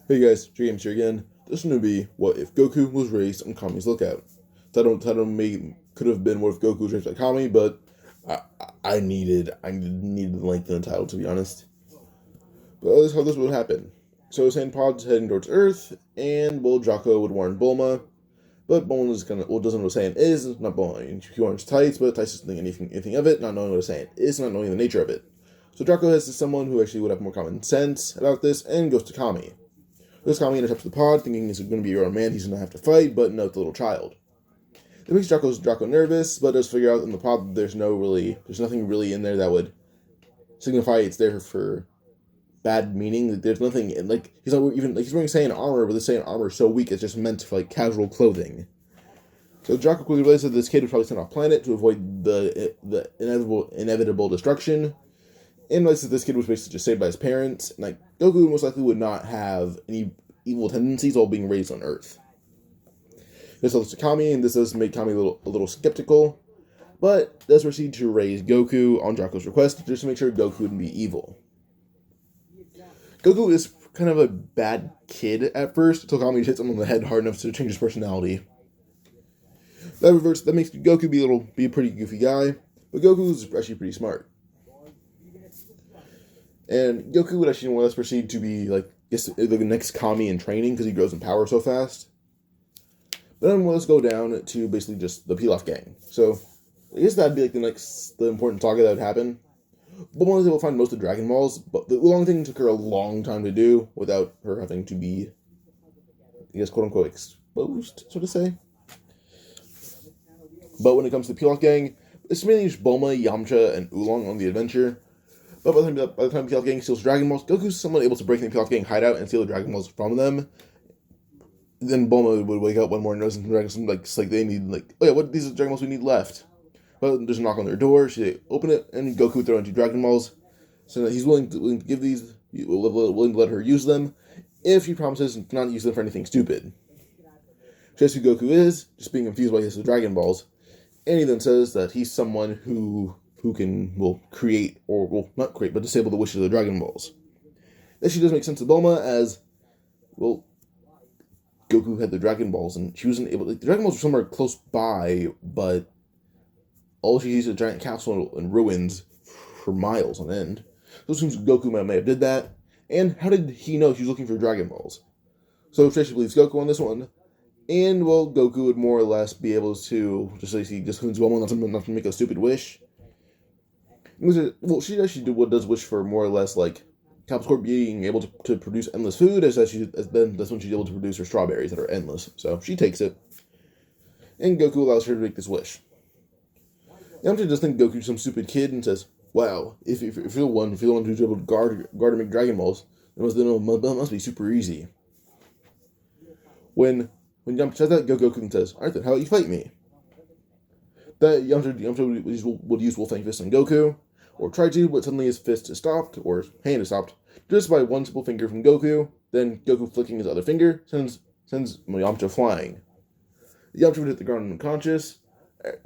Hey guys, James here again. This is going to be what if Goku was raised on Kami's lookout. Title could have been what if Goku was raised by Kami, but I needed the length in the title, to be honest. But this is how this would happen. So Saiyan Pod's heading towards Earth, and Jocko would warn Bulma, but Bulma doesn't know what Saiyan is. Not Bulma. He warns Tights, but Tights doesn't think anything of it, not knowing what a Saiyan is, not knowing the nature of it. So Jocko has someone who actually would have more common sense about this, and goes to Kami. This Kami intercepts the pod, thinking he's going to be a grown man he's going to have to fight, but no, it's a little child. It makes Jocko nervous, but does figure out in the pod that there's nothing really in there that would signify it's there for bad meaning. There's nothing, he's not even, he's wearing Saiyan armor, but the Saiyan armor is so weak it's just meant for, casual clothing. So Jocko quickly realizes that this kid was probably sent off planet to avoid the inevitable destruction, and realizes that this kid was basically just saved by his parents, and Goku most likely would not have any evil tendencies while being raised on Earth. This looks to Kami, and this does make Kami a little skeptical, but does proceed to raise Goku on Jocko's request, just to make sure Goku wouldn't be evil. Goku is kind of a bad kid at first, until Kami hits him on the head hard enough to change his personality. That makes Goku be a pretty goofy guy, but Goku is actually pretty smart. And Goku would actually more or less proceed to be, the next Kami in training, because he grows in power so fast. But then let's go down to basically just the Pilaf gang. So, I guess that'd be the important saga that would happen. Bulma was able to find most of the Dragon Balls, but the long thing took her a long time to do, without her having to be, I guess, quote-unquote, exposed, so to say. But when it comes to the Pilaf gang, it's mainly just Bulma, Yamcha, and Oolong on the adventure. But by the time Pilaf gang steals Dragon Balls, Goku's somewhat able to break the Pilaf gang hideout and steal the Dragon Balls from them. Then Bulma would wake up one morning and notice the Dragon Balls, they need, oh yeah, what these are the Dragon Balls we need left? But there's a knock on their door, she open it, and Goku would throw in 2 Dragon Balls, so that he's willing to give these, willing to let her use them, if she promises not to use them for anything stupid. Just who Goku is, just being confused by his Dragon Balls, and he then says that he's someone who will create, or will not create, but disable the wishes of the Dragon Balls. This does make sense to Bulma, as, Goku had the Dragon Balls, and she wasn't able, the Dragon Balls were somewhere close by, but all she sees is a giant capsule in ruins for miles on end. So it seems Goku may have did that, and how did he know she was looking for Dragon Balls? So Tracy believes Goku on this one, and, Goku would more or less be able to, just convince Bulma not to make a stupid wish. She actually does wish for more or less Capital Corp being able to produce endless food, that's when she's able to produce her strawberries that are endless. So she takes it, and Goku allows her to make this wish. Yamcha just thinks Goku's some stupid kid and says, "Wow, if you're the one who's able to guard and make Dragon Balls, it must be super easy." When Yamcha says that, Goku says, "Alright then, how about you fight me?" That Yamcha would use Wolfang Fist on Goku, or try to, but suddenly his fist is stopped, or his hand is stopped, just by one simple finger from Goku. Then Goku flicking his other finger sends Yamcha flying. Yamcha would hit the ground unconscious.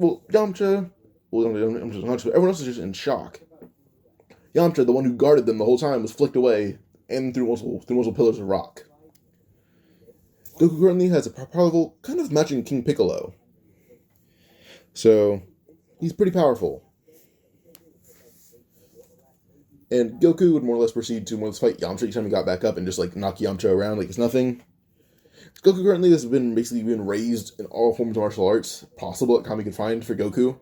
Yamcha's unconscious, but everyone else is just in shock. Yamcha, the one who guarded them the whole time, was flicked away and through multiple pillars of rock. Goku currently has a powerful, kind of matching King Piccolo. So, he's pretty powerful. And Goku would more or less proceed to fight Yamcha each time he got back up and just knock Yamcha around like it's nothing. Goku currently has basically been raised in all forms of martial arts possible that Kami could find for Goku.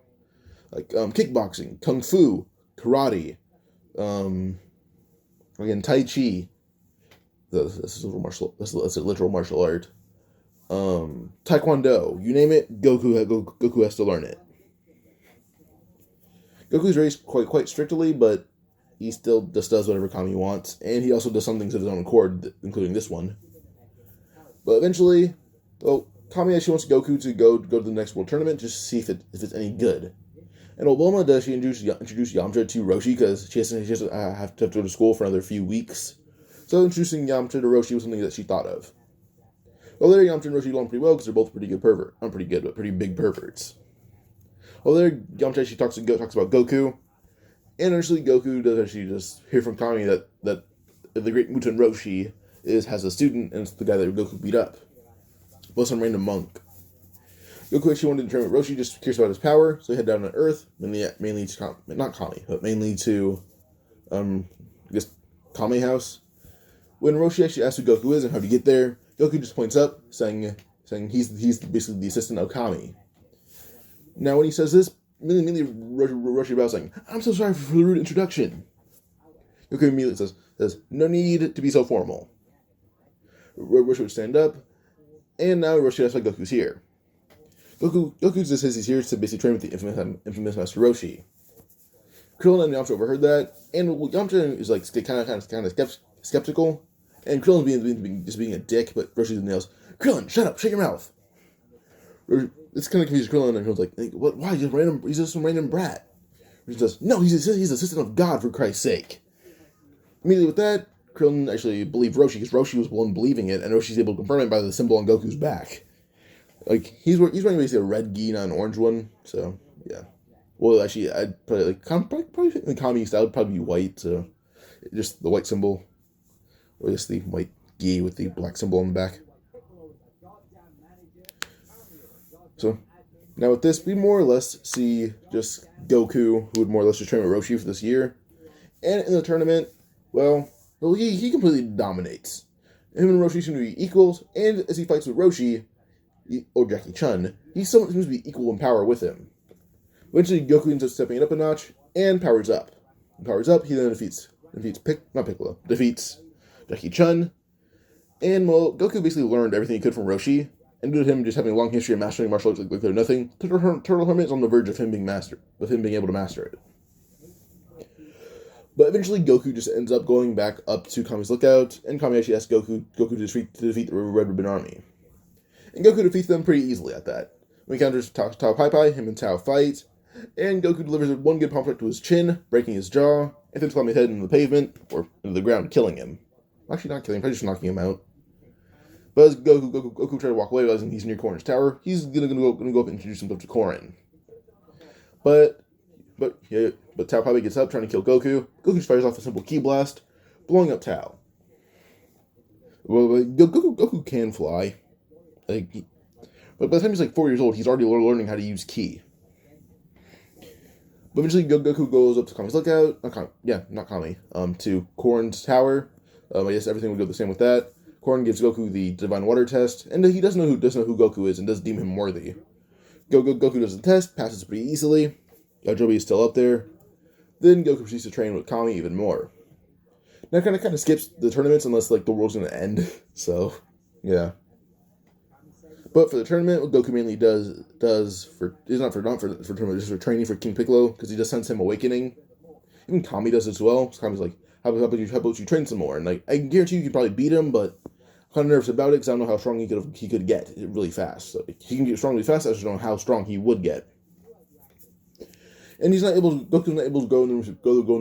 Kickboxing, Kung Fu, Karate, again, Tai Chi. This is a literal martial art. Taekwondo, you name it, Goku has to learn it. Goku's raised quite strictly, but he still just does whatever Kami wants, and he also does some things of his own accord, including this one. But eventually, Kami actually wants Goku to go to the next world tournament just to see if it's any good. And while Bulma does, she introduce Yamcha to Roshi because she doesn't have to go to school for another few weeks. So introducing Yamcha to Roshi was something that she thought of. Well, there Yamcha and Roshi get along pretty well because they're both pretty big perverts. Well, there Yamcha she talks about Goku, and initially Goku does actually just hear from Kami that the great Muten Roshi has a student, and it's the guy that Goku beat up. Well, some random monk. Goku actually wanted to train with Roshi, just curious about his power, so he head down to Earth, mainly to not Kami, but mainly to I guess Kami House. When Roshi actually asks who Goku is and how to get there, Goku just points up, saying he's basically the assistant of Kami. Now, when he says this, mainly Roshi bows, saying, "I'm so sorry for the rude introduction." Goku immediately says, "No need to be so formal." Roshi would stand up, and now Roshi asks why Goku's here. Goku just says he's here to basically train with the infamous Master Roshi. Krillin and Yamcha overheard that, and Yamcha is like kind of skeptical, and Krillin's being a dick, but Roshi nails, "Krillin, shut up, shut your mouth." It's kind of confused Krillin, and Krillin's like, "What? Why? He's just some random brat." Roshi says, "No, he's assistant of God, for Christ's sake." Immediately with that, Krillin actually believed Roshi, because Roshi was the one believing it, and Roshi's able to confirm it by the symbol on Goku's back. Like, he's wearing basically a red gi, not an orange one, so, yeah. Well, actually, I'd probably in the Kami style, would probably be white, so just the white symbol, or just the white gi with the black symbol on the back. So, now with this, we more or less see just Goku, who would more or less just train with Roshi for this year, and in the tournament, well, he completely dominates. Him and Roshi seem to be equals, and as he fights with Roshi, or Jackie Chun, he seems to be equal in power with him. Eventually, Goku ends up stepping it up a notch, and powers up. He then defeats Jackie Chun, and, well, Goku basically learned everything he could from Roshi, and due to him just having a long history of mastering martial arts like they're nothing, Turtle Hermit is on the verge of him being able to master it. But eventually, Goku just ends up going back up to Kami's lookout, and Kami actually asks Goku to defeat the Red Ribbon Army. And Goku defeats them pretty easily at that. When he encounters Tao Pai Pai, him and Tao fight, and Goku delivers one good palm strike to his chin, breaking his jaw, and then Kami's head into the pavement, or into the ground, killing him. Actually, not killing him, probably just knocking him out. But as Goku tries to walk away, realizing he's near Korin's tower, he's gonna go up and introduce himself to Korin. But Tao Pai gets up, trying to kill Goku. Goku just fires off a simple ki blast, blowing up Tao. Well, Goku can fly. But by the time he's like 4 years old, he's already learning how to use ki. But eventually, Goku goes up to Kami's lookout. Not Kami. To Korin's tower. I guess everything would go the same with that. Korin gives Goku the Divine Water test, and he doesn't know who Goku is, and does deem him worthy. Goku does the test, passes pretty easily. Joby is still up there. Then Goku proceeds to train with Kami even more. Now, kind of skips the tournaments unless like the world's gonna end. So, yeah. But for the tournament, what Goku mainly does is not for tournament, just for training for King Piccolo, because he just sends him awakening. Even Kami does as well. So Kami's like, how about you train some more? And like, I guarantee you could probably beat him, but I'm kind of nervous about it because I don't know how strong he could get really fast. So he can get strong really fast. I just don't know how strong he would get. And Goku's not able to go in the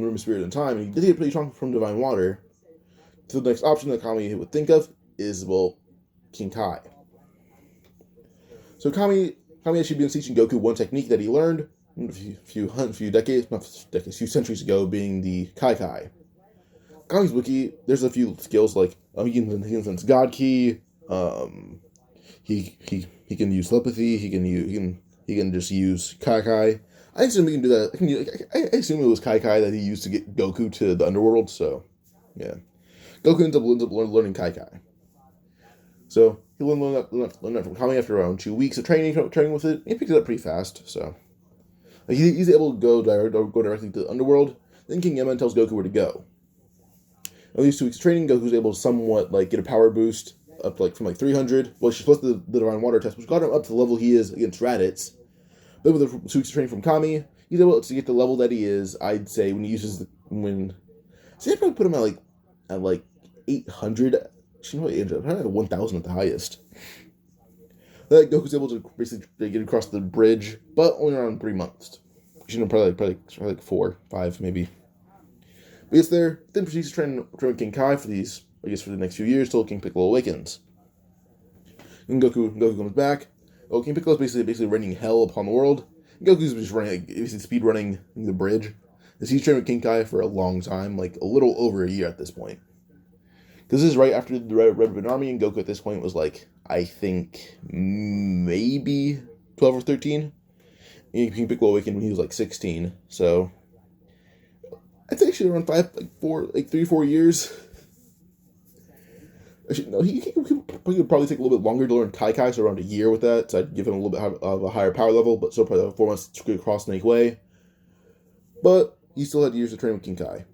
room of spirit and time. And he did get pretty strong from Divine Water. So the next option that Kami would think of is, well, King Kai. So Kami actually been teaching Goku one technique that he learned a few centuries ago, being the Kai. Kami's wiki, there's a few skills like he can sense God Ki, he can use telepathy, he can just use Kai. I assume he can do that. I assume it was Kai that he used to get Goku to the underworld. So yeah, Goku ends up learning Kai. So he learned that from Kami after around 2 weeks of training with it. He picked it up pretty fast. So he's able to go directly to the underworld. Then King Emma tells Goku where to go. At these 2 weeks of training, Goku's able to somewhat like get a power boost up from 300. Well, she's plus the Divine Water test, which got him up to the level he is against Raditz. Then with the 2 weeks of training from Kami, he's able to get the level that he is. I'd say when he uses I'd probably put him at 800. Probably at 1,000 at the highest. That Goku's able to basically get across the bridge, but only around 3 months. Probably 4, 5 maybe. But gets there, then proceeds to train with King Kai for the next few years till King Piccolo awakens. And Goku comes back. Oh, King Piccolo's basically raining hell upon the world. And Goku's just speed running the bridge. As he's trained with King Kai for a long time, like a little over a year at this point. Because this is right after the Red Ribbon Army, and Goku at this point was like, I think, maybe 12 or 13. And King Piccolo awakened when he was like 16, so I think actually around 3-4 years. Actually, no, he could probably take a little bit longer to learn Kai, so around a year with that. So I'd give him a little bit of a higher power level, but still probably 4 months to cross Snake Way. But he still had years to train with King Kai.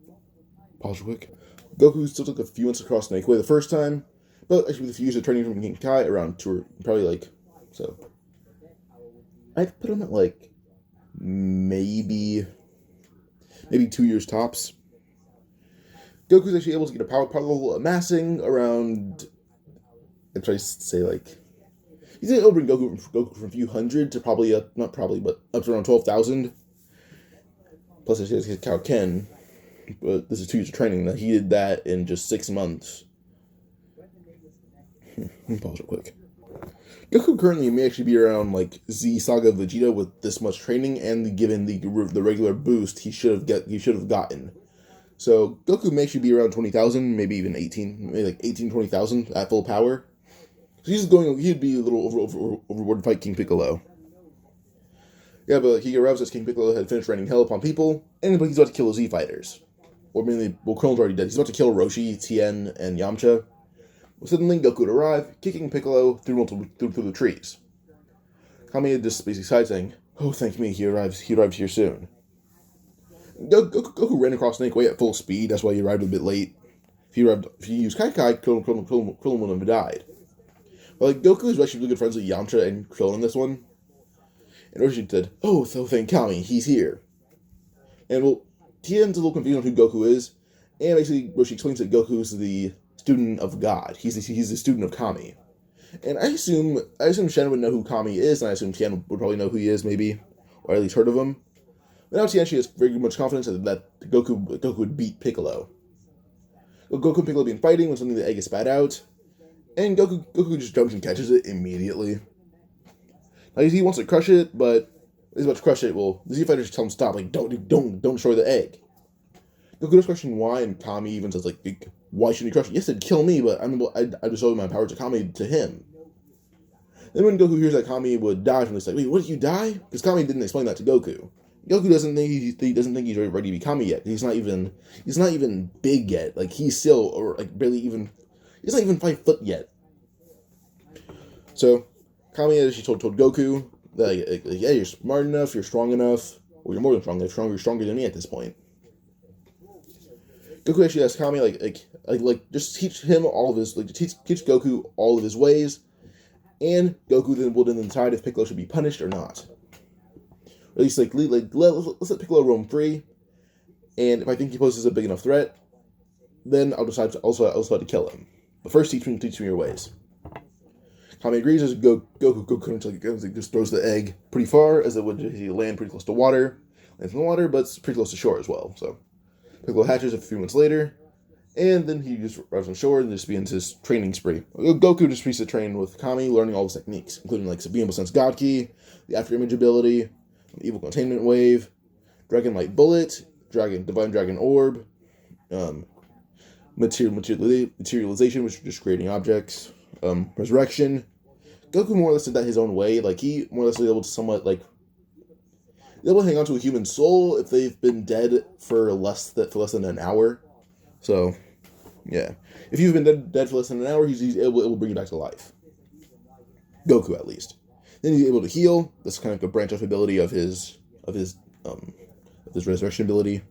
Pause real quick. Goku still took a few months to cross Snake Way the first time, but actually with a few years of training from King Kai, around 2 or probably like, so I'd put him at like maybe 2 years tops. Goku's actually able to get a power level amassing around, I'd try to say like, he's able to bring Goku from a few hundred to probably, not probably, but up to around 12,000. Plus he has his Kaioken, but this is 2 years of training. Now he did that in just 6 months. Pause real quick. Goku currently may actually be around like Z Saga Vegeta with this much training and given the regular boost he should have gotten. So Goku may actually be around 20,000, maybe even 20,000 at full power. So he'd be a little overboard to fight King Piccolo. Yeah, but he arrives as King Piccolo had finished raining hell upon people, and he's about to kill the Z fighters. Or mainly, well, Krillin's already dead. He's about to kill Roshi, Tien, and Yamcha. Suddenly, Goku would arrive, kicking Piccolo through the trees. Kami just basically side saying, "Oh, thank me, he arrives here soon." Goku ran across Snake Way at full speed, that's why he arrived a bit late. If he used Kai, Krillin would have died. But like, Goku is actually really good friends with Yamcha and Krillin in this one. And Roshi said, "Oh, so thank Kami, he's here." And well, Tien's a little confused on who Goku is, and basically Roshi explains that Goku's the student of God. He's the student of Kami. And I assume Shen would know who Kami is, and I assume Tien would probably know who he is, maybe, or at least heard of him. But now Tien actually has very much confidence that Goku would beat Piccolo. Goku and Piccolo begin fighting when suddenly the egg is spat out, and Goku just jumps and catches it immediately. Now he wants to crush it, but he's about to crush it. Well, the Z fighters tell him stop, like don't destroy the egg. Goku does question why, and Kami even says like, why shouldn't he crush it? Yes, it'd kill me, but I just owed my power to Kami to him. Then when Goku hears that Kami would die from this, like, wait, what, did you die? Because Kami didn't explain that to Goku. Goku doesn't think he's ready to be Kami yet. He's not even big yet. Like he's still, or like barely even, he's not even 5 foot yet. So Kami actually told Goku that yeah, you're smart enough, you're strong enough, or you're more than strong enough. You're stronger than me at this point. Goku actually asked Kami like just teach him all of his teach Goku all of his ways, and Goku will then decide if Piccolo should be punished or not. Or at least let's let Piccolo roam free, and if I think he poses a big enough threat, then I'll decide to kill him. But first, teach me your ways. Kami agrees as Goku just throws the egg pretty far, as it would land pretty close to water. Lands in the water, but it's pretty close to shore as well. So Piccolo hatches a few months later, and then he just arrives on shore and just begins his training spree. Goku just begins to train with Kami, learning all his techniques, including like being able to sense God Ki, the After Image ability, Evil Containment Wave, Dragon Light Bullet, Divine Dragon Orb, Materialization, which is just creating objects, Resurrection. Goku more or less did that his own way. Like he more or less was able to somewhat like able to hang on to a human soul if they've been dead for less than an hour. So yeah, if you've been dead for less than an hour, he's able to bring you back to life. Goku at least. Then he's able to heal. That's kind of a branch off ability of his resurrection ability.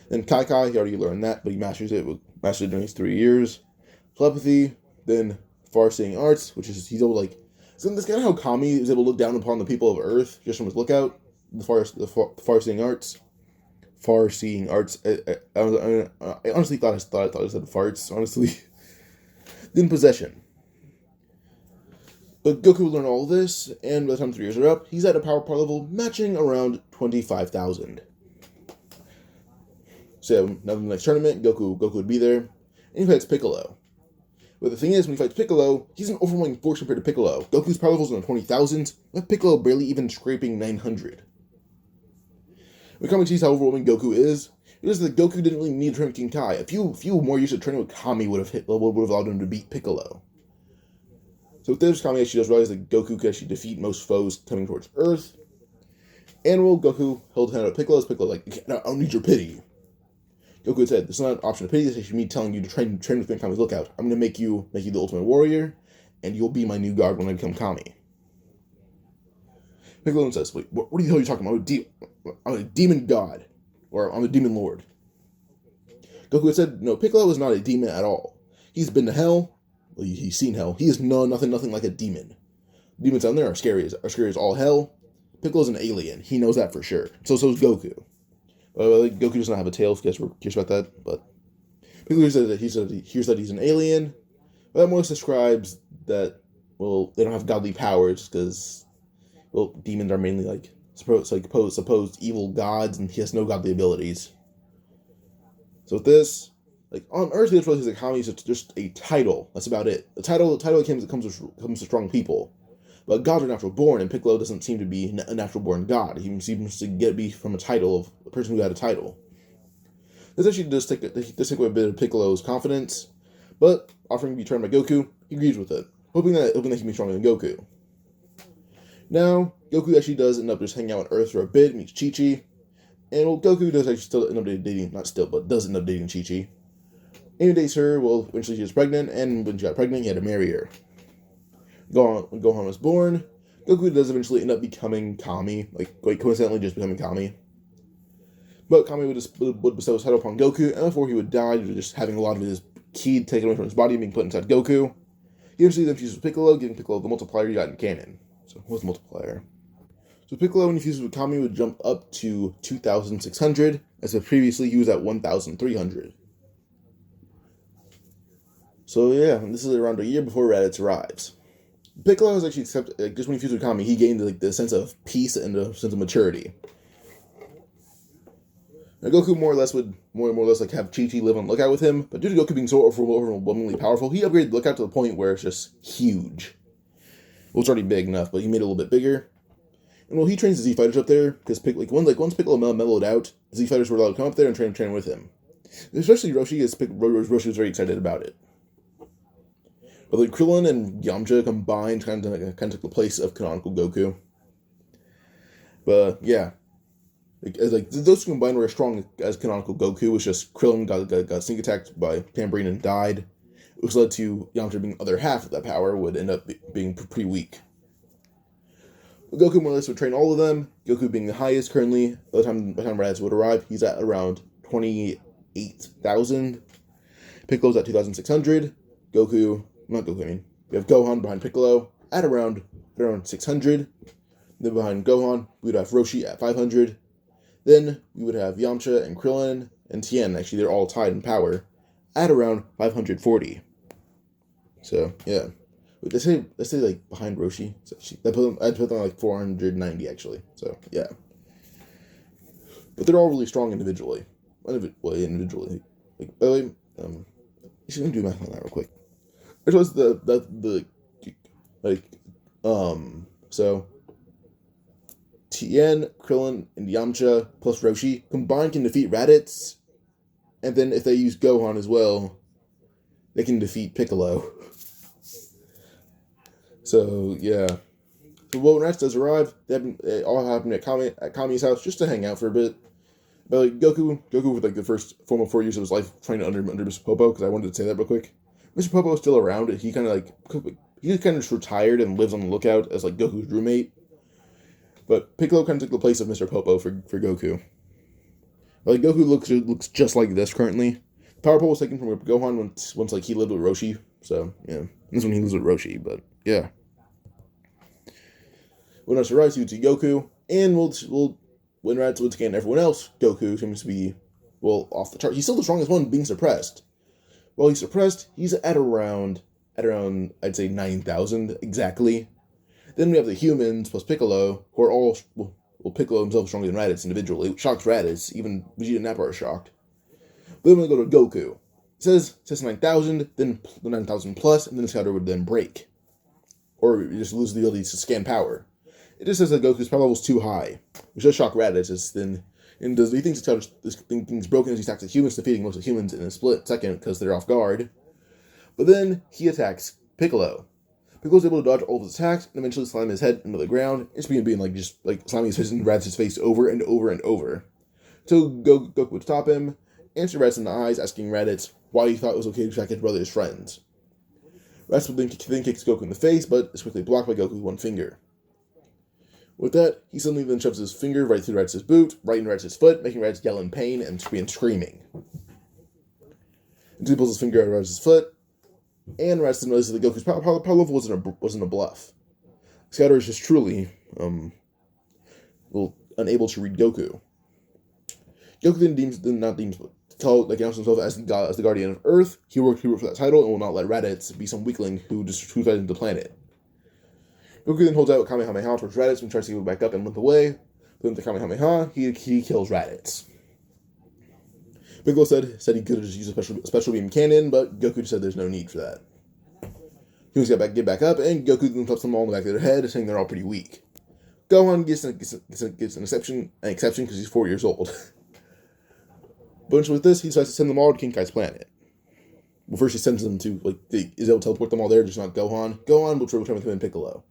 Then Kai, he already learned that, but he mastered it during his 3 years. Telepathy, then far-seeing arts, which is he's able to like. So that's kind of how Kami is able to look down upon the people of Earth just from his lookout. The far-seeing arts. Far-seeing arts. I honestly thought I said farts. Honestly, then possession. But Goku will learn all this, and by the time 3 years are up, he's at a power level matching around 25,000. So yeah, now in the next tournament, Goku would be there, and he fights Piccolo. But the thing is, when he fights Piccolo, he's an overwhelming force compared to Piccolo. Goku's power level is in the 20,000s, with Piccolo barely even scraping 900. When Kami sees how overwhelming Goku is, Because the Goku didn't really need to train with King Kai. A few more years of training with Kami would have allowed him to beat Piccolo. So with this, Kami actually does realize that Goku could actually defeat most foes coming towards Earth. And Goku held hand out Piccolo. Piccolo like, I don't need your pity. Goku said, "This is not an option of pity. This is me telling you to train with Kami's lookout. I'm going to make you the ultimate warrior, and you'll be my new guard when I become Kami." Piccolo says, "Wait, what the hell are you talking about? I'm a demon god, or I'm a demon lord." Goku said, "No, Piccolo is not a demon at all. He's been to hell. Well, he's seen hell. He is nothing like a demon. Demons down there are scary as all hell. Piccolo's an alien. He knows that for sure. So is Goku. Goku does not have a tail, if you guys were curious about that, but Piccolo said that he's an alien. But that more describes that, well, they don't have godly powers, because, well, demons are mainly like supposed evil gods, and he has no godly abilities. So with this, like, on Earth, he realizes that Kami is just a title. That's about it. The title comes with strong people. But gods are natural born, and Piccolo doesn't seem to be a natural born god. He seems to be from a title of a person who had a title. This actually does take away a bit of Piccolo's confidence, but offering to be trained by Goku, he agrees with it, hoping that he can be stronger than Goku. Now, Goku actually does end up just hanging out on Earth for a bit, meets Chi-Chi, and Goku does actually still end up dating, does end up dating Chi-Chi. And he dates her, eventually she was pregnant, and when she got pregnant, he had to marry her. When Gohan was born, Goku does eventually end up becoming Kami, like coincidentally just becoming Kami. But Kami would bestow his title upon Goku, and before he would die, due to just having a lot of his ki taken away from his body and being put inside Goku, he eventually then fuses with Piccolo, giving Piccolo the multiplier he got in canon. So, what's the multiplier? So Piccolo, when he fuses with Kami, would jump up to 2,600, as if previously he was at 1,300. So yeah, this is around a year before Raditz arrives. Piccolo was actually just when he fused with Kami, he gained the sense of peace and the sense of maturity. Now Goku more or less like have Chi-Chi live on lookout with him, but due to Goku being so overwhelmingly powerful, he upgraded the lookout to the point where it's just huge. Well, it's already big enough, but he made it a little bit bigger. And he trains the Z fighters up there because once Piccolo mellowed out, Z fighters were allowed to come up there and train with him. Especially Roshi, as Roshi was very excited about it. But Krillin and Yamcha combined kind of took the place of canonical Goku. But yeah, those two combined were as strong as canonical Goku. Was just Krillin got sneak attacked by Tambourine and died, which led to Yamcha being the other half of that power would end up being pretty weak. But Goku more or less would train all of them. Goku being the highest currently. By the time Raditz would arrive, he's at around 28,000. Piccolo's at 2,600. We have Gohan behind Piccolo at around 600. Then behind Gohan, we would have Roshi at 500. Then we would have Yamcha and Krillin and Tien. Actually, they're all tied in power at around 540. So yeah, they say like behind Roshi. So I'd put them like 490 actually. So yeah, but they're all really strong individually. Like, by the way, just gonna do math on that real quick. Which was so Tien, Krillin, and Yamcha plus Roshi combined can defeat Raditz, and then if they use Gohan as well, they can defeat Piccolo. So yeah. So when Raditz does arrive, they all happen at Kami's house just to hang out for a bit. But Goku with the first 4 years of his life trained under Mr. Popo, because I wanted to say that real quick. Mr. Popo is still around. He kind of just retired and lives on the lookout as Goku's roommate. But Piccolo kind of took the place of Mr. Popo for Goku. Goku looks just like this currently. The power pole was taken from Gohan once he lived with Roshi. So yeah, this one he lives with Roshi. But yeah, when Raditz arrives, he would see Goku, and when Raditz would scan everyone else, Goku seems to be off the chart. He's still the strongest one, being suppressed. While he's suppressed, he's at around I'd say 9,000 exactly. Then we have the humans plus Piccolo, who are all Piccolo himself is stronger than Raditz individually, which shocks Raditz. Even Vegeta and Nappa are shocked. But then we go to Goku. It says 9,000, then 9,000 plus, and then the scatter would then break, or you just lose the ability to scan power. It just says that Goku's power level is too high, which does shock Raditz. Then And he thinks this thing's broken as he attacks the humans, defeating most of the humans in a split second because they're off guard. But then he attacks Piccolo. Piccolo's able to dodge all of his attacks and eventually slam his head into the ground. It's being just slamming his face and Raditz's face over and over and over. So Goku would stop him, answer Raditz in the eyes, asking Raditz why he thought it was okay to attack his brother's friends. Raditz would then kicks Goku in the face, but is quickly blocked by Goku with one finger. With that, he suddenly then shoves his finger right through Raditz's boot, right in Raditz's foot, making Raditz yell in pain and screaming. Until he pulls his finger out of Raditz's foot, and Raditz notices that Goku's power level wasn't a bluff. Scouter is just truly unable to read Goku. Goku then announces himself as the Guardian of Earth. He worked for that title and will not let Raditz be some weakling who threatens the planet. Goku then holds out a Kamehameha towards Raditz and tries to get back up and limp away. But with the Kamehameha, he kills Raditz. Piccolo said he could have just used a special beam cannon, but Goku said there's no need for that. He was get back up, and Goku then slaps them all in the back of their head, saying they're all pretty weak. Gohan gets an exception because he's 4 years old. But with this, he decides to send them all to King Kai's planet. Well, first he sends them to, is able to teleport them all there, just not Gohan. Gohan will return with him and Piccolo.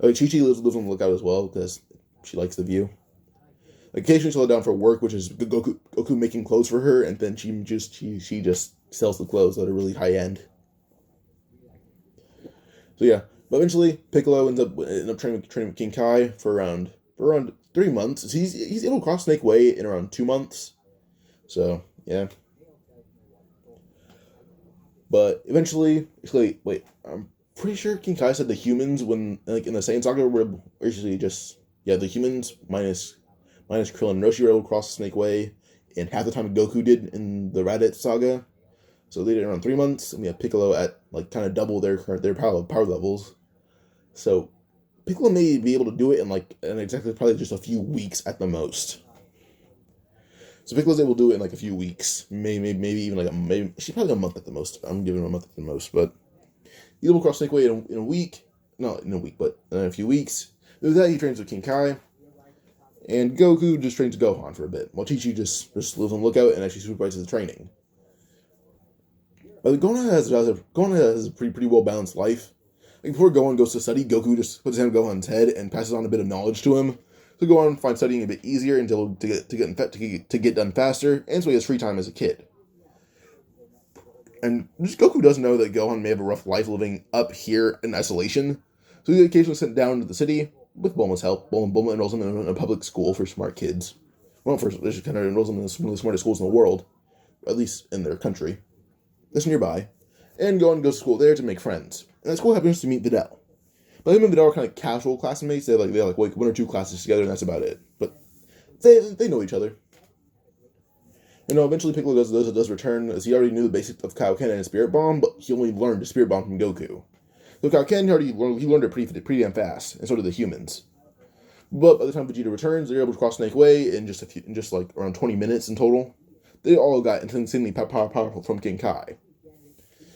Chi-Chi lives on the lookout as well, because she likes the view. Occasionally she'll let down for work, which is Goku making clothes for her, and then she just sells the clothes that are really high end. So yeah, but eventually Piccolo ends up training with King Kai for around 3 months. He's able to cross Snake Way in around 2 months. So yeah. But eventually, I'm pretty sure King Kai said the humans in the Saiyan saga were usually the humans minus Krillin and Roshi were able to cross the Snake Way in half the time Goku did in the Raditz saga. So they did it around 3 months, and we have Piccolo at kind of double their power levels. So Piccolo may be able to do it in exactly probably just a few weeks at the most. So Piccolo's able to do it in a few weeks, maybe even she's probably a month at the most. I'm giving him a month at the most, but he's able to cross Snake Way in a week, not in a week, but in a few weeks. With that, he trains with King Kai. And Goku just trains Gohan for a bit, while Chi-Chi just lives on the lookout and actually supervises the training. But Gohan has a pretty well-balanced life. Before Gohan goes to study, Goku just puts his hand on Gohan's head and passes on a bit of knowledge to him. So Gohan finds studying a bit easier until to get done faster, and so he has free time as a kid. And Goku does know that Gohan may have a rough life living up here in isolation, so he occasionally sent down to the city with Bulma's help. Bulma enrolls him in a public school for smart kids. Well, first, she kind of enrolls him in one of the smartest schools in the world, at least in their country. That's nearby. And Gohan goes to school there to make friends. And at school happens to meet Videl. But him and Videl are kind of casual classmates. They have 1 or 2 classes together, and that's about it. But they know each other. And eventually Piccolo does return, as he already knew the basics of Kaioken and Spirit Bomb, but he only learned the Spirit Bomb from Goku. So Kaioken he learned it pretty damn fast, and so did the humans. But by the time Vegeta returns, they're able to cross Snake Way in just around 20 minutes in total. They all got insanely powerful from King Kai.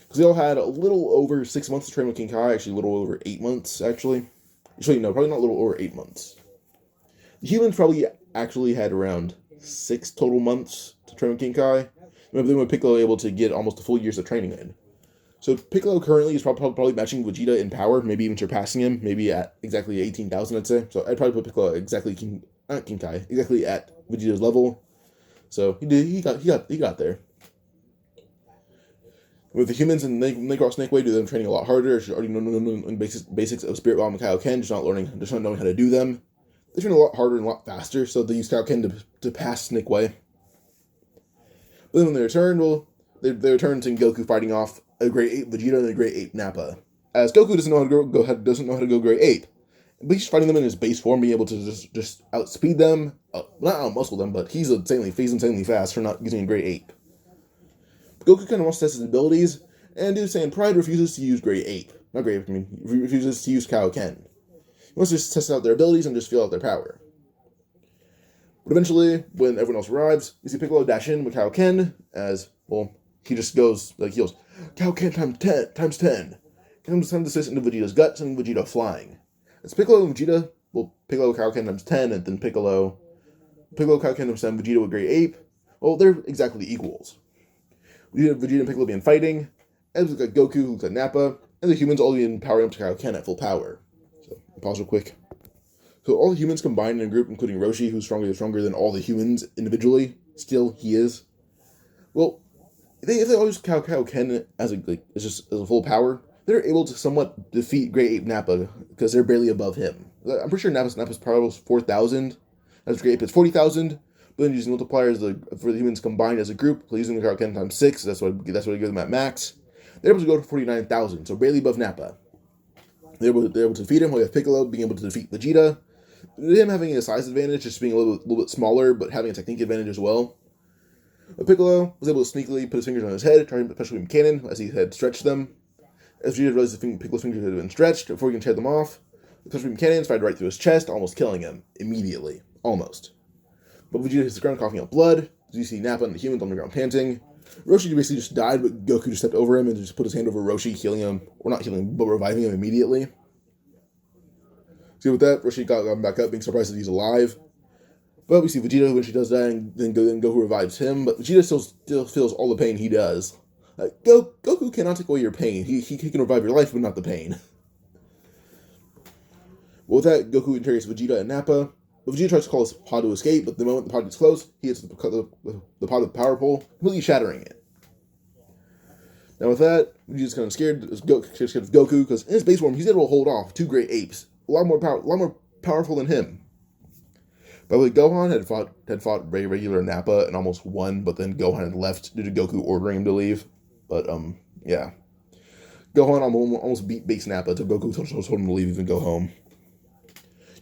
Because they all had a little over 6 months to train with King Kai, actually a little over 8 months, actually. Actually, no, probably not a little over 8 months. The humans probably actually had around 6 total months to train with King Kai. And then with Piccolo able to get almost a full year's of training in. So Piccolo currently is probably matching Vegeta in power, maybe even surpassing him, maybe at exactly 18,000, I'd say. So I'd probably put Piccolo exactly at Vegeta's level. So he got there. With the humans, and they cross Snake Way, do them training a lot harder. Already know basics of Spirit Bomb and Kaioken, just not knowing how to do them. They train a lot harder and a lot faster, so they use Kaioken to pass Snake Way. But then when they return, they return to Goku fighting off a Great Ape Vegeta and a Great Ape Nappa. As Goku doesn't know how to go Great Ape, but he's fighting them in his base form, being able to just outspeed them, not outmuscle them, but he's insanely fast for not using a Great Ape. Goku kind of wants to test his abilities, and due to Saiyan pride, refuses to use Great Ape. Not Great Ape, he refuses to use Kaioken. He wants to just test out their abilities and just feel out their power. But eventually, when everyone else arrives, you see Piccolo dash in with Kaioken, as, he just goes, he goes, Kaioken times 10. Comes time to assist into Vegeta's gut, sending Vegeta flying. It's Piccolo and Vegeta, Piccolo Kaioken times 10, and then Piccolo Piccolo Kaioken send Vegeta with Great Ape. Well, they're exactly equals. Vegeta and Piccolo being fighting, and we've got Goku, who's got Nappa, and the humans all being powering up to Kaioken at full power. So, pause real quick. So all the humans combined in a group, including Roshi, who's stronger than all the humans individually, still he is. Well, if they always Kaioken as as a full power, they're able to somewhat defeat Great Ape Nappa because they're barely above him. I'm pretty sure Nappa's power was 4,000. That's Great Ape is 40,000. But then using multipliers for the humans combined as a group, using the Kaioken times 6, that's what I give them at max. They're able to go to 49,000, so barely above Nappa. They're able to defeat him. We have Piccolo being able to defeat Vegeta. Him having a size advantage, just being a little bit smaller, but having a technique advantage as well. But Piccolo was able to sneakily put his fingers on his head, trying to special beam cannon as he had stretched them. As Vegeta realized Piccolo's fingers had been stretched before he can tear them off, the special beam cannon fired right through his chest, almost killing him immediately. Almost. But Vegeta hits the ground coughing up blood. As you see Nappa and the humans on the ground panting. Roshi basically just died, but Goku just stepped over him and just put his hand over Roshi, healing him. Or not healing him, but reviving him immediately. See, with that, Roshi got him back up, being surprised that he's alive. But we see Vegeta when she does that, and then Goku revives him. But Vegeta still feels all the pain he does. Goku cannot take away your pain. He can revive your life, but not the pain. Well, with that, Goku interrogates Vegeta and Nappa. But Vegeta tries to call his pod to escape, but the moment the pod gets close, he hits the pod with the power pole, completely shattering it. Now with that, Vegeta's kind of scared of Goku, because in his base form, he's able to hold off 2 great apes. A lot more powerful than him. By the way, Gohan had fought regular Nappa and almost won, but then Gohan had left due to Goku ordering him to leave. But, yeah. Gohan almost beat base Nappa until Goku told him to leave, even go home.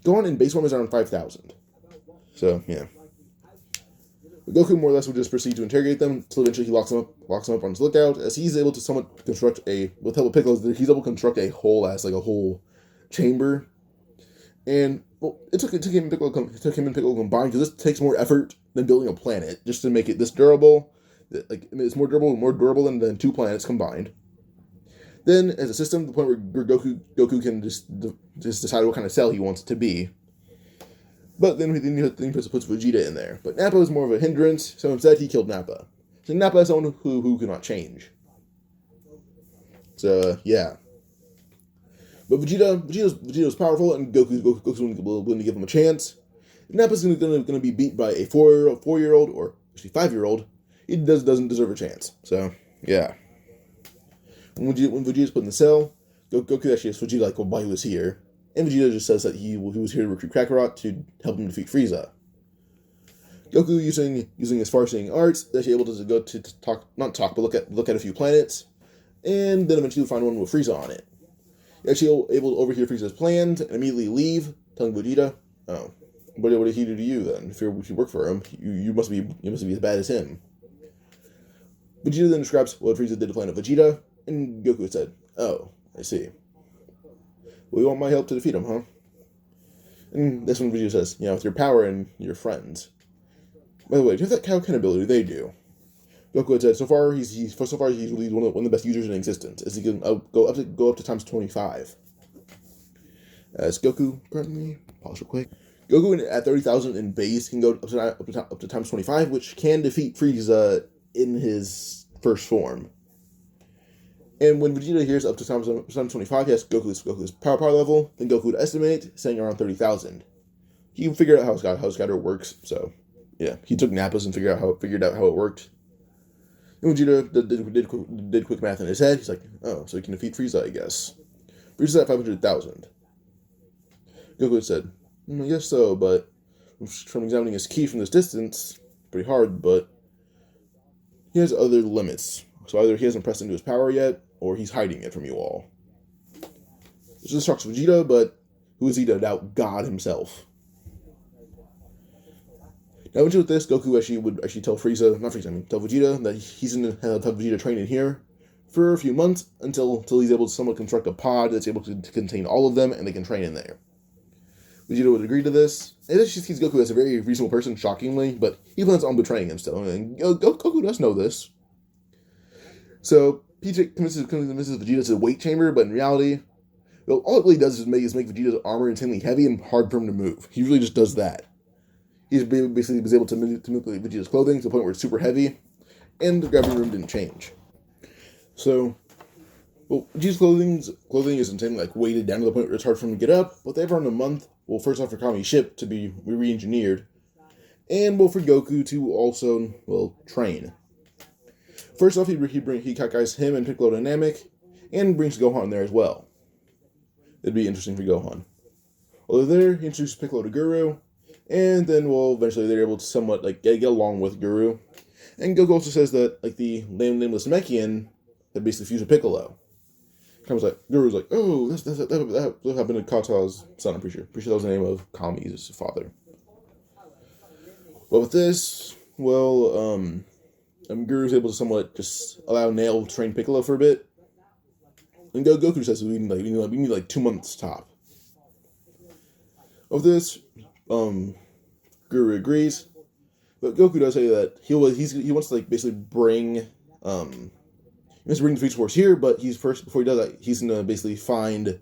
Gohan in base form is around 5,000. So, yeah. But Goku more or less will just proceed to interrogate them until eventually he locks them up on his lookout, as he's able to somewhat construct with help of Piccolo, he's able to construct a whole chamber. And, well, it took him and Piccolo combined, because this takes more effort than building a planet, just to make it this durable. It's more durable than 2 planets combined. Then, as a system, the point where Goku can just decide what kind of cell he wants it to be. But then he puts Vegeta in there. But Nappa is more of a hindrance, so instead he killed Nappa. So Nappa is someone who cannot change. So, yeah. But Vegeta's powerful, and Goku's willing to give him a chance. If Nappa's going to be beat by a 4-year-old, or actually 5-year-old, he doesn't deserve a chance. So, yeah. When Vegeta's put in the cell, Goku actually asks Vegeta why he was here. And Vegeta just says that he was here to recruit Kakarot to help him defeat Frieza. Goku, using his far-seeing arts, is actually able to go look at a few planets, and then eventually find one with Frieza on it. He's actually able to overhear Frieza's plans and immediately leave, telling Vegeta, "Oh, what did he do to you then? If you work for him, you must be as bad as him." Vegeta then describes what Frieza did to Planet Vegeta, and Goku said, "Oh, I see. Well, you want my help to defeat him, huh?" And this one Vegeta says, "With your power and your friends. By the way, do you have that Kaioken ability? They do." Goku had said, so far he's really one of the best users in existence, as he can go up to times 25. As Goku currently, pause real quick. Goku at 30,000 in base can go up to times 25, which can defeat Frieza in his first form. And when Vegeta hears up to times 25, he asks Goku's power level, then Goku would estimate, saying around 30,000. He figured out how scatter works, so yeah, he took Nappa's and figured out how it worked. And Vegeta did quick math in his head. He's like, "Oh, so he can defeat Frieza, I guess." Frieza's at 500,000. Goku said, "I guess so, but from examining his ki from this distance, pretty hard, but he has other limits. So either he hasn't pressed into his power yet, or he's hiding it from you all." This just shocks Vegeta, but who is he to doubt God himself? Now, with this, Goku would tell tell Vegeta that he's going to have Vegeta train in here for a few months until he's able to somewhat construct a pod that's able to contain all of them, and they can train in there. Vegeta would agree to this, and this just sees Goku as a very reasonable person, shockingly, but he plans on betraying him still, and Goku does know this. So, PJ convinces Vegeta to the weight chamber, but in reality, all it really does is make Vegeta's armor insanely heavy and hard for him to move. He really just does that. He's basically was able to manipulate Vegeta's clothing to the point where it's super heavy, and the gravity room didn't change. So, well, Vegeta's clothing is insanely like weighted down to the point where it's hard for him to get up. But they have around a month. Well, first off for Kami's ship to be re-engineered, and well for Goku to also train. First off, he Kakai's him and Piccolo to Namek, and brings Gohan there as well. It'd be interesting for Gohan. While they're there, he introduces Piccolo to Guru, and then eventually they're able to somewhat like get along with Guru. And Goku also says that like the nameless Namekian had basically fused with Piccolo. Guru's like, oh, that happened to Kata's son. I'm pretty sure that was the name of Kami's father. Well, with this, Guru's able to somewhat just allow Nail to train Piccolo for a bit. And Goku says we need like 2 months top. Of this, Guru agrees, but Goku does say that he wants to like basically bring the Freeze Force here, but before he does that, he's gonna basically find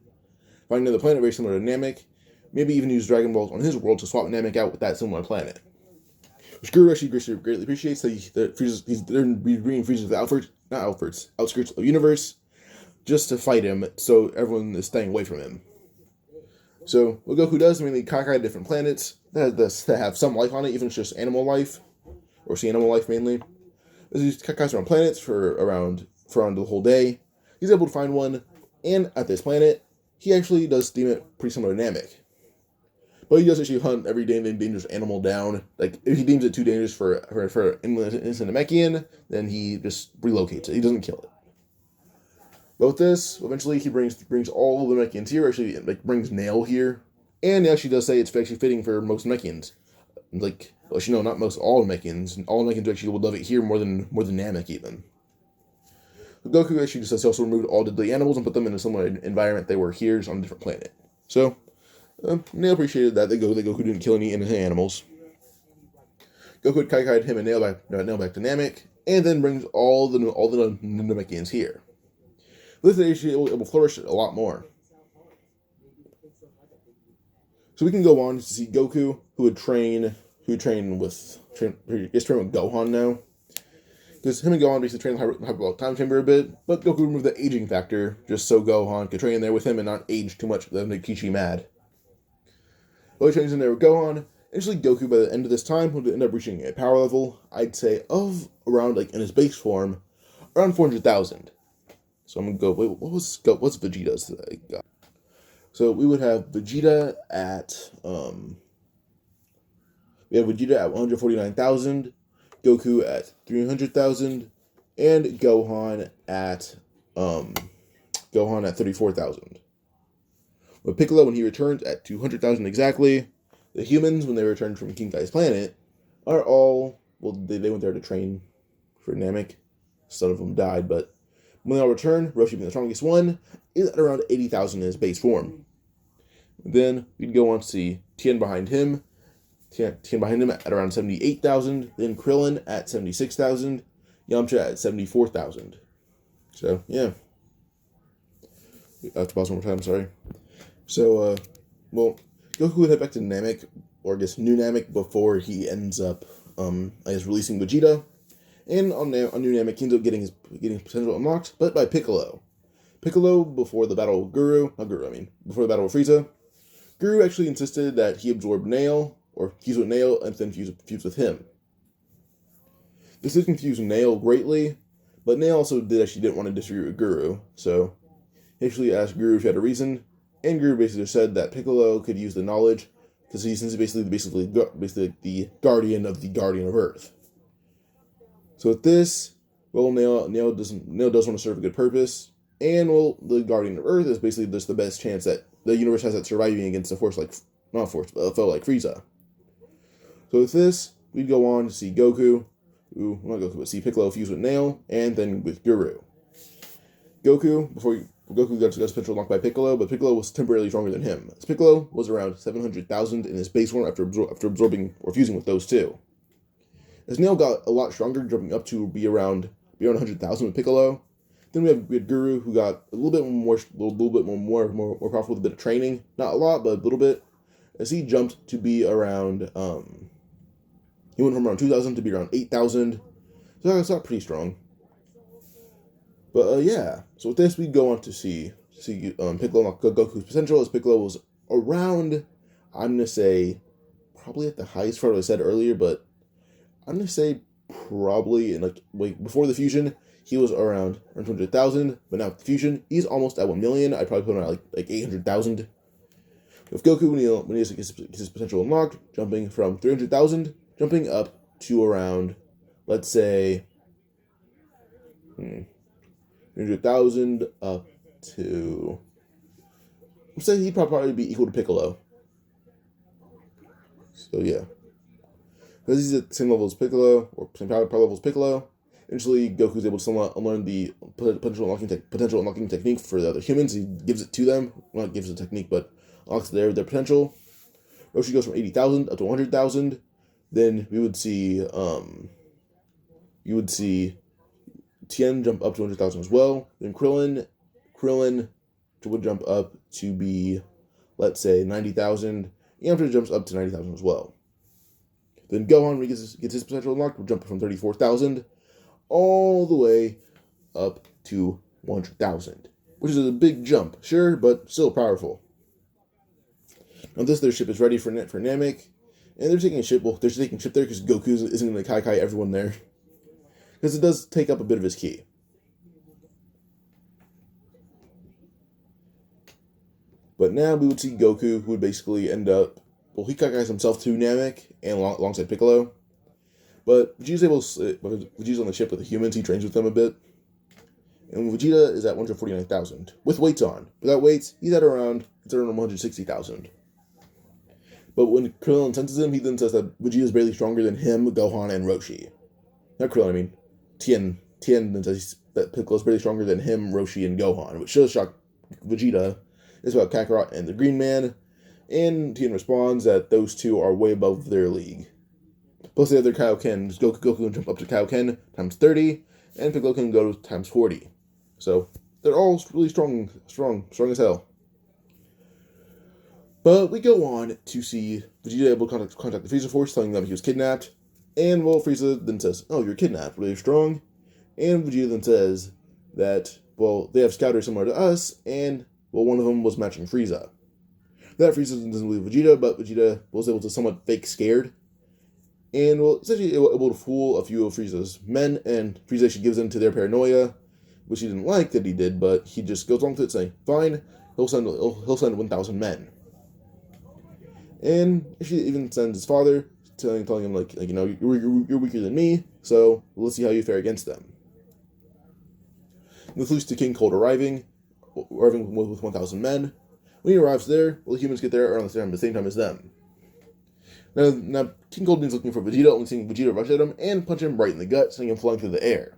another planet very similar to Namek, maybe even use Dragon Balls on his world to swap Namek out with that similar planet. Which Guru actually greatly appreciates. He's bringing Frieza to the outskirts of the universe, just to fight him, so everyone is staying away from him. So what Goku does, mainly Kakai different planets that have some life on it, even if it's just animal life, or sea animal life mainly. These Kakai's around planets for around the whole day. He's able to find one, and at this planet, he actually does deem it pretty similar to Namek. But he does actually hunt every dangerous animal down. Like, if he deems it too dangerous for innocent Namekian, then he just relocates it. He doesn't kill it. But with this, eventually he brings all the Namekians here, actually like brings Nail here. And he actually does say it's actually fitting for most Namekians. Like, not most, all Namekians. All Namekians actually would love it here more than Namek even. Goku actually just also removed all deadly animals and put them in a similar environment they were here, just on a different planet. So, Nail appreciated that Goku didn't kill any innocent animals. Goku had Kaikai'd him and Nail back to Namek, and then brings all the Namekians here. This actually it will flourish a lot more. So we can go on to see Goku, who would train with Gohan now. Because him and Gohan basically train in the hyperbolic time chamber a bit, but Goku removed the aging factor just so Gohan could train there with him and not age too much, that make Kishi mad. While he trains in there with Gohan, initially Goku by the end of this time would end up reaching a power level, I'd say, of around, like, in his base form, around 400,000. So I'm gonna go, what's Vegeta's got? So we would have Vegeta at, 149,000, Goku at 300,000, and Gohan at 34,000. With Piccolo, when he returns at 200,000 exactly, the humans, when they return from King Kai's planet, are all, they went there to train for Namek. Some of them died, but when they all return, Roshi being the strongest one, is at around 80,000 in his base form. Then we'd go on to see Tien behind him at around 78,000, then Krillin at 76,000, Yamcha at 74,000. So, yeah. I have to pause one more time, sorry. So, Goku would head back to Namek, or I guess New Namek, before he ends up, releasing Vegeta. And on New Namek, he ends up getting his potential unlocked, but by Piccolo. Before the battle with before the battle with Frieza, Guru actually insisted that he absorb Nail, or fuse with Nail, and then fuse with him. This did confuse Nail greatly, but Nail also didn't want to disagree with Guru, so he actually asked Guru if he had a reason, and Guru basically said that Piccolo could use the knowledge, because he's basically the guardian of Earth. So with this, Nail does want to serve a good purpose, and the guardian of Earth is basically just the best chance that the universe has at surviving against a foe like Frieza. So with this, we'd go on to see see Piccolo fuse with Nail, and then with Guru. Goku got his potential unlocked by Piccolo, but Piccolo was temporarily stronger than him. As Piccolo was around 700,000 in his base form after absorbing or fusing with those two. As Nail got a lot stronger, jumping up to be around 100,000 with Piccolo. Then we had Guru, who got a little bit more powerful with a bit of training. Not a lot, but a little bit. As he jumped to be around He went from around 2,000 to be around 8,000. So that's not pretty strong. But yeah, so with this we go on to see Piccolo unlock Goku's potential, as Piccolo was around, I'm gonna say, probably at the highest for what I said earlier, but I'm gonna say probably in before the fusion he was around 200,000, but now with the fusion he's almost at 1,000,000. I'd probably put him at like 800,000. With Goku, when he gets his potential unlocked, jumping from 300,000, jumping up to around, let's say, 300,000 up to, let's say he'd probably be equal to Piccolo. So yeah, because he's at the same level as Piccolo, or same power level as Piccolo. Eventually, Goku's able to somewhat learn the potential unlocking technique for the other humans. He gives it to them. Well, not gives the technique, but unlocks their potential. Roshi goes from 80,000 up to 100,000. Then you would see Tien jump up to 100,000 as well. Then Krillin would jump up to be, let's say, 90,000. After jumps up to 90,000 as well. Then Gohan, when he gets his potential unlocked, will jump from 34,000 all the way up to 100,000, which is a big jump, sure, but still powerful. Now their ship is ready for Namek, and they're taking a ship. Well, they're taking a ship there because Goku isn't going to kai everyone there, because it does take up a bit of his ki. But now we would see Goku, who would basically end up, well, he kai himself to Namek and alongside Piccolo. But Vegeta's on the ship with the humans. He trains with them a bit. And Vegeta is at 149,000 with weights on. Without weights, he's at around 160,000. But when Krillin senses him, he then says that Vegeta is barely stronger than him, Gohan, and Roshi. Not Krillin, I mean Tien. Tien then says that Piccolo is barely stronger than him, Roshi, and Gohan, which should shock Vegeta. It's about Kakarot and the Green Man. And Tien responds that those two are way above their league. Plus the other Kaioken, Goku can jump up to Kaioken times 30, and Piccolo can go times 40. So they're all really strong as hell. But we go on to see Vegeta able to contact the Frieza Force, telling them he was kidnapped. And well, Frieza then says, "Oh, you're kidnapped. Really strong." And Vegeta then says that, well, they have scouters similar to us, and well, one of them was matching Frieza. That Frieza doesn't believe Vegeta, but Vegeta was able to somewhat fake scared. And, well, essentially able to fool a few of Frieza's men, and Frieza actually gives in to their paranoia, which he didn't like that he did, but he just goes along with it, saying, fine, he'll send 1,000 men. And she even sends his father, telling him, like you know, you're weaker than me, so let's see how you fare against them. This leads to King Cold arriving with 1,000 men. When he arrives there, well, the humans get there around the same time as them. Now King Cold is looking for Vegeta, only seeing Vegeta rush at him and punch him right in the gut, sending him flying through the air.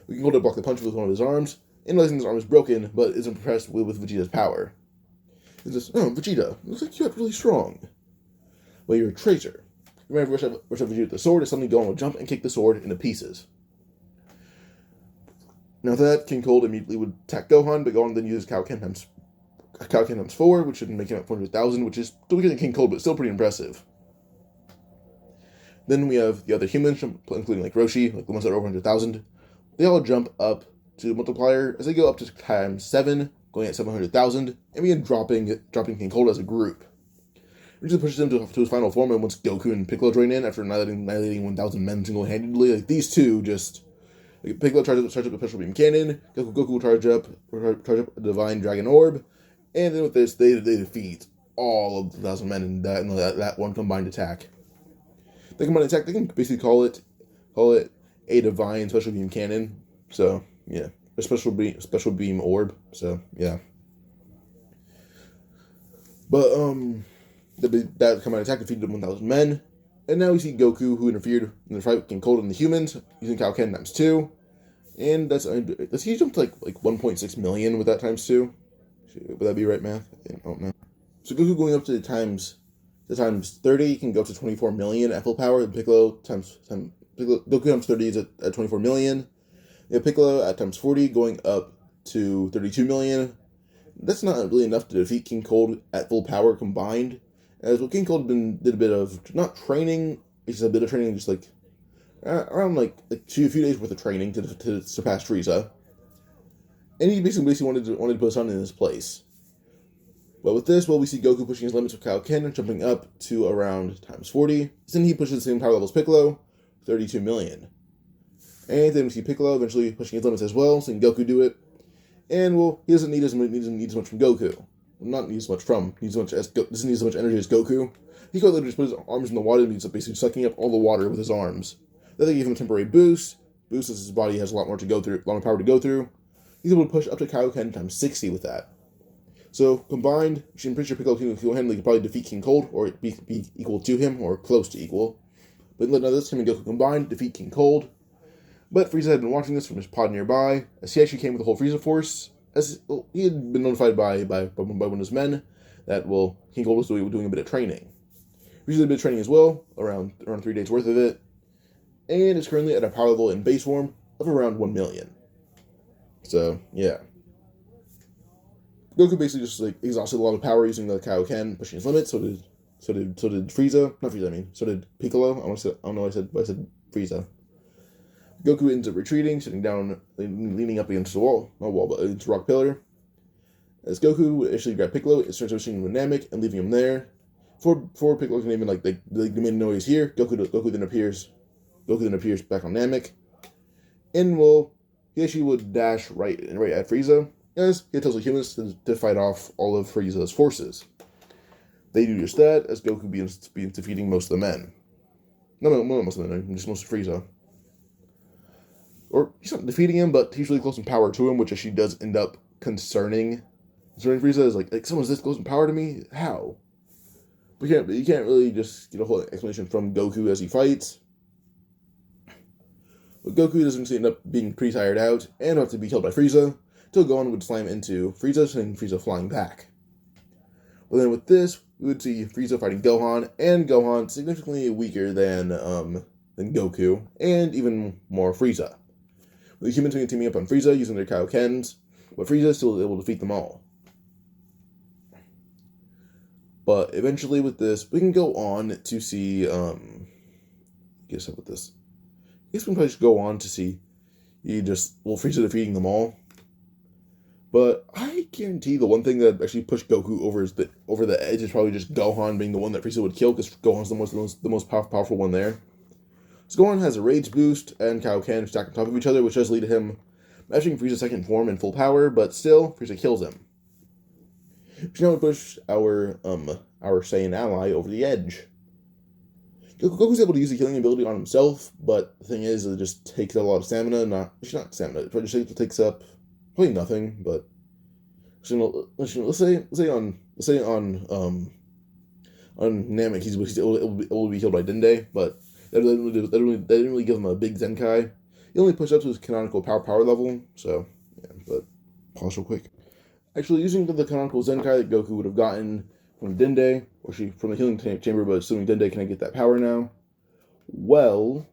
King Cold block the punch with one of his arms, and realizing his arm is broken, but isn't impressed with Vegeta's power. He says, "Oh, Vegeta, looks like you act really strong. Well, you're a traitor." You might rush at Vegeta with the sword, and suddenly Gohan will jump and kick the sword into pieces. Now after that, King Cold immediately would attack Gohan, but Gohan then uses Kaioken times 4, which should make him at 400,000, which is still weaker than King Cold, but still pretty impressive. Then we have the other humans, including like Roshi, like the ones that are over 100,000. They all jump up to multiplier as they go up to times 7, going at 700,000, and begin dropping King Cold as a group. Vegeta pushes him to his final form, and once Goku and Piccolo join in after annihilating 1,000 men single-handedly, like these two just, like, Piccolo charges up a special beam cannon, Goku will charge up a divine dragon orb, and then with this they defeat all of the 1,000 men in that one combined attack. The combined attack, they can basically call it a divine special beam cannon. So yeah, a special beam orb. So yeah. But that combined attack defeated 1,000 men, and now we see Goku, who interfered in the fight with King Cold and the humans, using Kaioken times 2, and does he jump to like 1.6 million with that times 2? Would that be right math? I don't know. So Goku going up to times 30 can go up to 24 million at full power. And Goku times 30 is at 24 million. Yeah, Piccolo at times 40 going up to 32 million. That's not really enough to defeat King Cold at full power combined. As well, King Cold did a bit of not training It's a bit of training, just like around like a few days worth of training to surpass Frieza. And he basically wanted to put his son in his place. But with this, we see Goku pushing his limits with Kaioken, jumping up to around times 40. Then he pushes the same power level as Piccolo, 32 million. And then we see Piccolo eventually pushing his limits as well, seeing Goku do it. And he doesn't need as much from Goku. Not need as much from. Doesn't need as much energy as Goku. He could literally just put his arms in the water and he's basically sucking up all the water with his arms. Then they gave him a temporary boost. Boost as his body has a lot more power to go through. He's able to push up to Kaioken times 60 with that. So combined, I'm pretty sure Piccolo could probably defeat King Cold, or be equal to him, or close to equal. But now this, him and Goku combined defeat King Cold. But Frieza had been watching this from his pod nearby, as he actually came with the whole Frieza force. As he had been notified by one of his men that King Cold was doing a bit of training. Frieza did a bit of training as well, around 3 days worth of it, and is currently at a power level in base form of around 1 million. So yeah, Goku basically just exhausted a lot of power using the Kaioken, pushing his limits. So did Frieza. Not Frieza, I mean. So did Piccolo. I don't know. I said Frieza. Goku ends up retreating, sitting down, leaning up against the wall. Not wall, but against a rock pillar. As Goku would initially grab Piccolo, it starts switching with Namek and leaving him there. Before Piccolo can even they made no noise here. Goku then appears back on Namek, and he actually would dash right at Frieza, as he tells the humans to fight off all of Frieza's forces. They do just that, as Goku begins defeating most of the men. No, most of the men, just most of Frieza. Or he's not defeating him, but he's really close in power to him, which actually does end up concerning Frieza. Is like someone's this close in power to me? How? But you can't really just get a whole explanation from Goku as he fights. But Goku doesn't end up being pretty tired out and have to be killed by Frieza, until Gohan would slam into Frieza, sending Frieza flying back. But then with this, we would see Frieza fighting Gohan, and Gohan significantly weaker than Goku, and even more Frieza. The humans are teaming up on Frieza using their Kaiokens, but Frieza is still able to defeat them all. But eventually with this, we can go on to see, I guess we can probably just go on to see Frieza defeating them all. But I guarantee the one thing that actually pushed Goku over the edge is probably just Gohan being the one that Frieza would kill, because Gohan's the most powerful one there. So Gohan has a Rage boost and Kaioken stacked on top of each other, which does lead to him matching Frieza's second form in full power, but still, Frieza kills him. Which now would push our Saiyan ally over the edge. Goku's able to use the healing ability on himself, but the thing is, it just takes a lot of stamina. Not stamina. It just takes up probably nothing. But let's say on Namek, he's able to be healed by Dende, but that didn't really give him a big Zenkai. He only pushed up to his canonical power level. So yeah, but pause real quick. Actually, using the canonical Zenkai that Goku would have gotten from Dende, from the healing chamber, but assuming Dende can get that power now, well,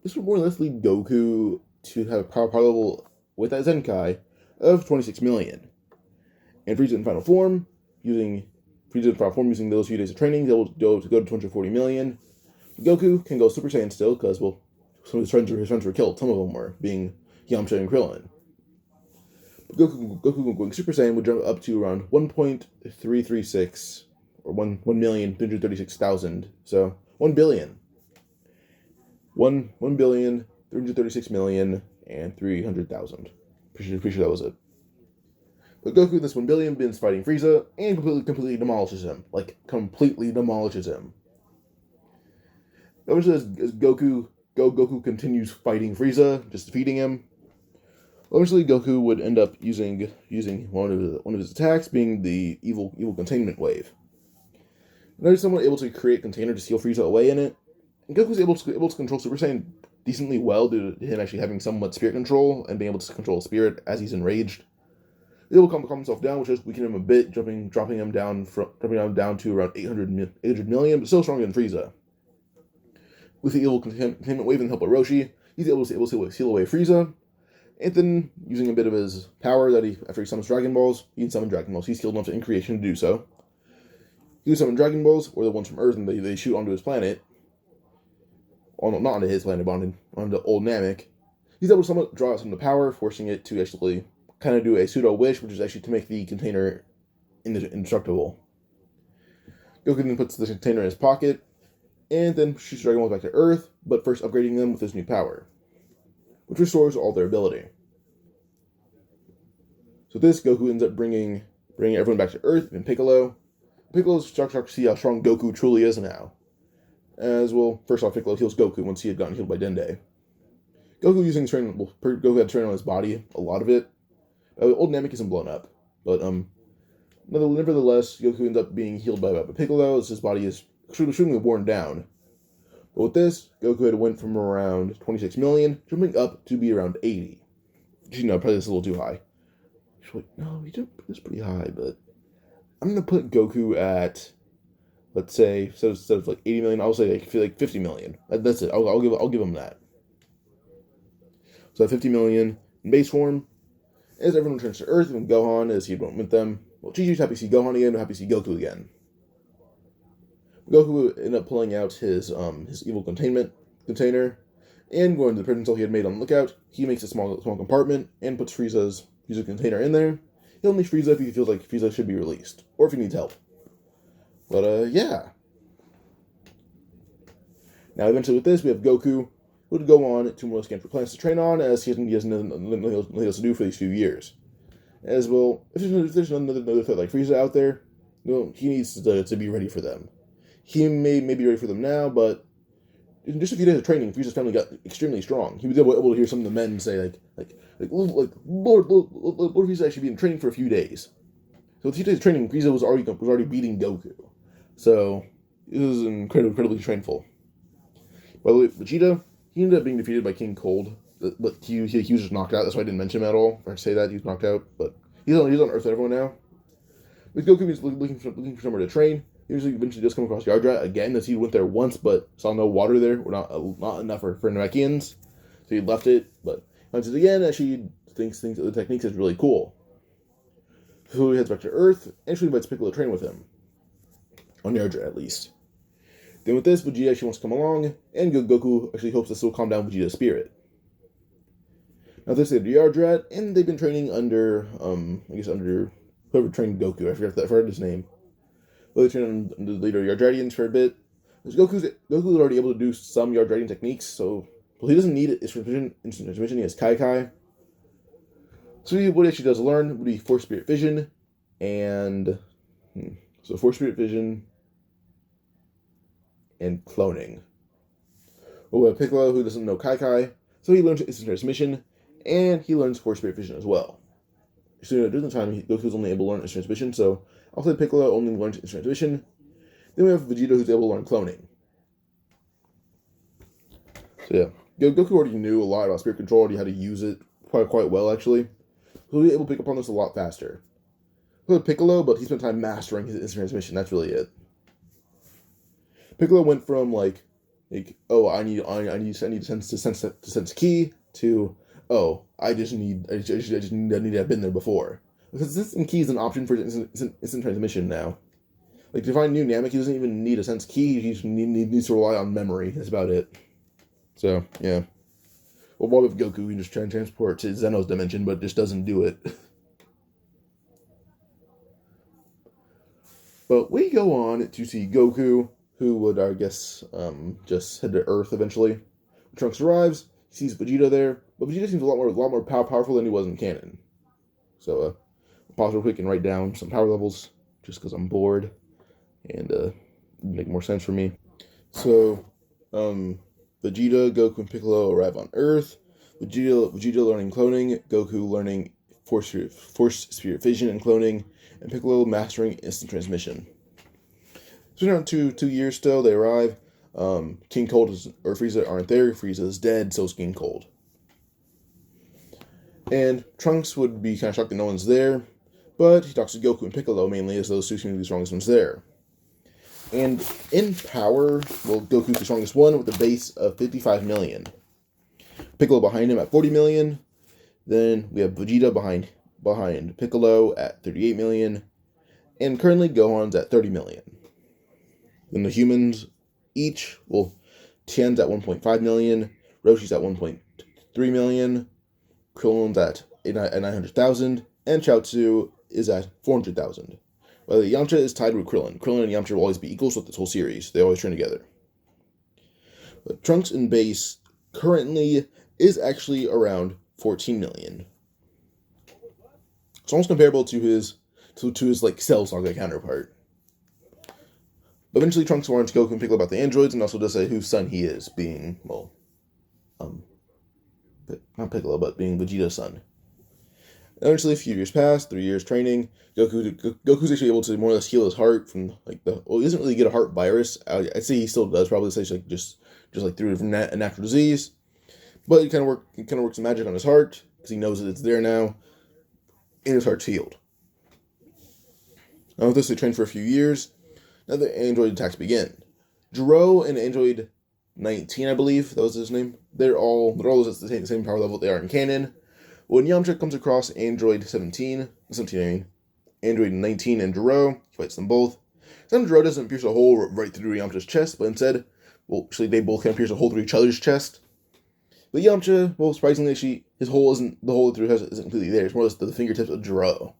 this would more or less lead Goku to have a power level with that Zenkai of 26 million. And Frieza in final form, using those few days of training, they'll go to 240 million. Goku can go Super Saiyan still, because, some of his friends were killed. Some of them were, being Yamcha and Krillin. Goku going Super Saiyan would jump up to around 1.336, or 1,336,000. So 1 billion. 1,336,300,000. Pretty sure that was it. But Goku, this 1 billion, begins fighting Frieza and completely demolishes him. Completely demolishes him. Eventually, as Goku continues fighting Frieza, just defeating him. Eventually, Goku would end up using one of his attacks, being the evil containment wave. Now he's somewhat able to create a container to seal Frieza away in it. And Goku's able to control Super Saiyan decently well due to him actually having somewhat spirit control and being able to control spirit as he's enraged. He's able to calm himself down, which does weaken him a bit, dropping him down to around 800 million, but still stronger than Frieza. With the evil containment wave and the help of Roshi, he's able to seal away Frieza. And then, using a bit of his power after he summons Dragon Balls, he can summon Dragon Balls. He's skilled enough in creation to do so. He can summon Dragon Balls, or the ones from Earth, and they shoot onto his planet. not onto his planet, but onto old Namek, he's able to somewhat draw out some of the power, forcing it to actually kind of do a pseudo wish, which is actually to make the container indestructible. Goku then puts the container in his pocket, and then shoots Dragon Balls back to Earth, but first upgrading them with his new power, which restores all their ability. So this, Goku ends up bringing everyone back to Earth, and Piccolo. Piccolo's shocked to see how strong Goku truly is now. As well, first off, Piccolo heals Goku once he had gotten healed by Dende. Goku using training, Goku had training on his body, a lot of it. Old Namek isn't blown up, but nevertheless, Goku ends up being healed by Piccolo as his body is extremely worn down. But with this, Goku had went from around 26 million, jumping up to be around 80. Probably that's a little too high. Actually, no, he jumped this pretty high, but I'm gonna put Goku at, let's say, instead of like 80 million, I'll say like 50 million. That's it. I'll give him that. So at 50 million in base form, as everyone returns to Earth, and Gohan, as he went with them. Well, Chi-Chi's happy to see Gohan again, happy to see Goku again. Goku ended up pulling out his evil containment container, and going to the prison cell he had made on the lookout. He makes a small compartment and puts Frieza's container in there. He'll unleash Frieza if he feels like Frieza should be released, or if he needs help. But yeah. Now eventually with this, we have Goku, who would go on to more scans for planets to train on, as he has nothing else to do for these few years. As well, if there's another threat like Frieza out there, he needs to be ready for them. He may be ready for them now, but in just a few days of training, Frieza's family got extremely strong. He was able to hear some of the men say, Lord Frieza actually been training for a few days. So with a few days of training, Frieza was already beating Goku. So it was incredibly trainful. By the way, Vegeta, he ended up being defeated by King Cold, but he was just knocked out. That's why I didn't mention him at all. If I say that, he was knocked out, but he's on Earth with everyone now. With Goku, he's looking for somewhere to train. He eventually does come across Yardrat again, as he went there once, but saw no water there, or not enough for Namekians, so he left it. But once again, actually thinks the techniques is really cool. So he heads back to Earth, and actually invites Piccolo to train with him, on Yardrat at least. Then with this, Vegeta actually wants to come along, and Goku actually hopes this will calm down Vegeta's spirit. Now this is Yardrat, and they've been training under under whoever trained Goku. I forgot his name. Well, they trained under the leader Yardratians for a bit. Goku's already able to do some Yardratian techniques, so he doesn't need instant transmission. He has Kai. So what he actually does learn would be Force Spirit Vision, and Force Spirit Vision and cloning. Well, we have Piccolo, who doesn't know Kai, so he learns instant transmission, and he learns Force Spirit Vision as well. So during the time, Goku's only able to learn instant transmission, so I'll say Piccolo only learns instant transmission. Then we have Vegeta, who's able to learn cloning. So yeah, Goku already knew a lot about spirit control, already how to use it quite well, actually. So he'll be able to pick up on this a lot faster. With Piccolo, but he spent time mastering his instant transmission. That's really it. Piccolo went from I need to sense ki to I just need to have been there before. Because instant ki is an option for instant transmission now. To find new Namek, he doesn't even need a sense ki. He just needs to rely on memory. That's about it. So yeah. Well, while with Goku, he just transport to Zeno's dimension, but just doesn't do it. But we go on to see Goku, who would, I guess, just head to Earth eventually. When Trunks arrives, he sees Vegeta there, but Vegeta seems a lot more powerful than he was in canon. So, I'll pause real quick and write down some power levels, just because I'm bored, and make more sense for me. So, Vegeta, Goku, and Piccolo arrive on Earth. Vegeta learning cloning, Goku learning Force Spirit Vision and cloning, and Piccolo mastering instant transmission. So around 2 years still, they arrive. King Cold or Frieza aren't there. Frieza is dead, so is King Cold. And Trunks would be kind of shocked that no one's there, but he talks to Goku and Piccolo mainly, as those two seem to be the strongest ones there. And in power, Goku's the strongest one with a base of 55 million. Piccolo behind him at 40 million. Then we have Vegeta behind Piccolo at 38 million. And currently Gohan's at 30 million. Then the humans each, Tien's at 1.5 million, Roshi's at 1.3 million, Krillin's at 900,000, and Chaozu is at 400,000. Well, Yamcha is tied with Krillin. Krillin and Yamcha will always be equals with this whole series. They always train together. But Trunks in base currently is actually around 14 million. It's almost comparable to his like Cell Saga counterpart. But eventually Trunks warns Goku and Piccolo about the androids and also does say whose son he is, being, well, not Piccolo, but being Vegeta's son. Eventually, a few years pass, 3 years training. Goku's actually able to more or less heal his heart from he doesn't really get a heart virus. I'd say he still does, probably say just like through a natural disease. But he kind of works some magic on his heart because he knows that it's there now, and his heart's healed. Now with this, they train for a few years. Now the android attacks begin. Jiro and Android 19, I believe that was his name. They're all at the same power level they are in canon. When Yamcha comes across Android 17, Android 19 and Jiro, he fights them both. Then Jiro doesn't pierce a hole right through Yamcha's chest, but instead, actually they both kind of pierce a hole through each other's chest. But Yamcha, surprisingly, his hole isn't completely there. It's more or less the fingertips of Jiro.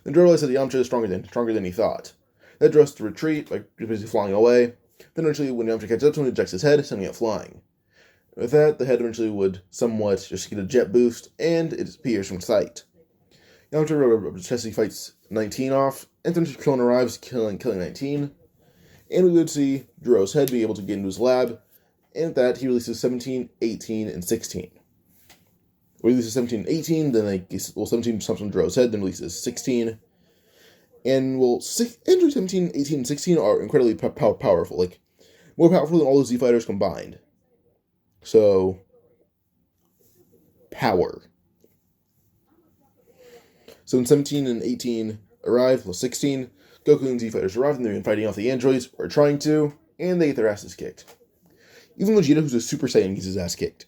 Then Jiro said that Yamcha is stronger than he thought. That draws to retreat by basically flying away. Then eventually, when Yamcha catches up to him, he ejects his head, sending it flying. With that, the head eventually would somewhat just get a jet boost, and it disappears from sight. Yamcha successfully fights 19 off, and then Krillin arrives, killing 19. And we would see Jiro's head be able to get into his lab, and with that, he releases 17, 18, and 16. When he releases 17 and 18, then 17 jumps on Jiro's head, then releases 16. And Android 17, 18, and 16 are incredibly powerful, like more powerful than all the Z fighters combined. So, power. So when 17 and 18 arrive, 16, Goku and Z fighters arrive, and they've been fighting off the androids, or trying to, and they get their asses kicked. Even Vegeta, who's a Super Saiyan, gets his ass kicked.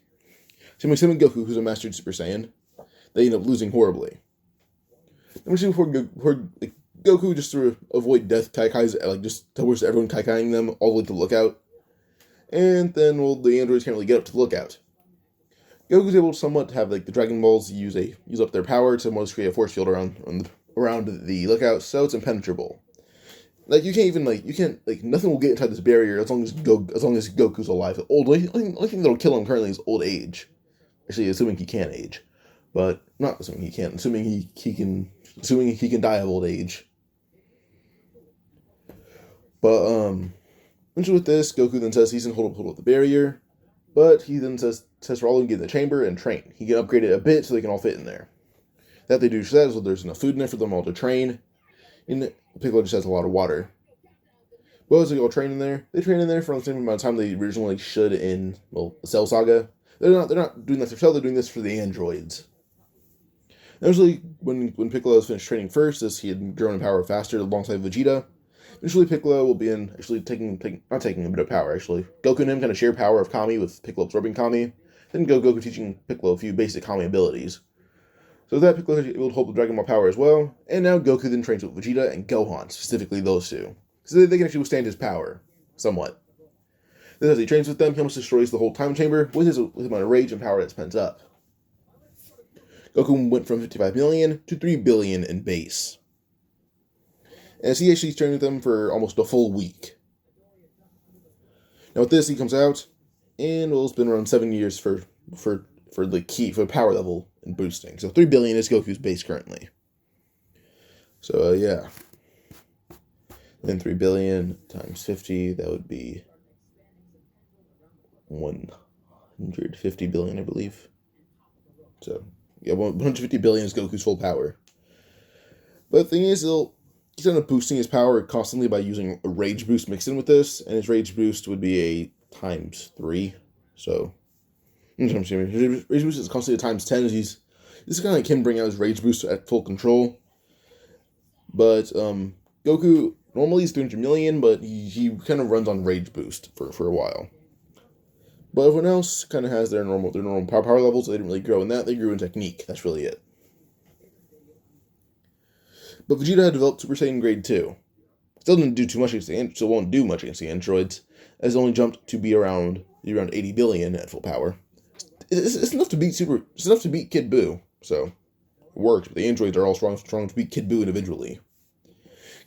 Same with Goku, who's a mastered Super Saiyan. They end up losing horribly. And before Goku, just to avoid death, Kaikai's, just tells everyone Kaikaiing them all the way to the lookout. And then, the androids can't really get up to the lookout. Goku's able to somewhat have, the Dragon Balls use up their power to more or less create a force field around the lookout, so it's impenetrable. Nothing will get inside this barrier as long as Goku's alive. The only thing that'll kill him currently is old age. Actually, assuming he can age. But, not assuming he can, assuming he can die of old age. But, eventually with this, Goku then says he's going to hold up the barrier, but he then says for all of them to get in the chamber and train. He can upgrade it a bit so they can all fit in there. That they do so that there's enough food in there for them all to train, and Piccolo just has a lot of water. Well, as they all train in there, they train in there for the same amount of time they originally should in, the Cell Saga. They're not doing this for Cell, they're doing this for the androids. Eventually, when Piccolo has finished training first, as he had grown in power faster alongside Vegeta, eventually Piccolo will be not taking a bit of power, actually. Goku and him kind of share power of Kami, with Piccolo absorbing Kami. Then Goku teaching Piccolo a few basic Kami abilities. So that Piccolo is able to hold the Dragon Ball power as well, and now Goku then trains with Vegeta and Gohan, specifically those two. So they can actually withstand his power, somewhat. Then as he trains with them, he almost destroys the whole time chamber with his amount of rage and power that spends up. Goku went from 55 million to 3 billion in base. As he actually trained with them for almost a full week. Now with this, he comes out, and it's been around 7 years for the power level and boosting. So 3 billion is Goku's base currently. So yeah. Then 3 billion times 50, that would be 150 billion, I believe. So yeah, 150 billion is Goku's full power. But the thing is, he's kind of boosting his power constantly by using a rage boost mixed in with this, and his rage boost would be a times 3. So, his rage boost is constantly a times 10. This is kind of like him bring out his rage boost at full control. But Goku normally is 300 million, but he kind of runs on rage boost for a while. But everyone else kind of has their normal power levels. So they didn't really grow in that. They grew in technique. That's really it. But Vegeta had developed Super Saiyan Grade 2. Still didn't do too much against the still won't do much against the androids, as it only jumped to be around 80 billion at full power. It's enough to beat It's enough to beat Kid Buu, so it works. But the androids are all strong to beat Kid Buu individually.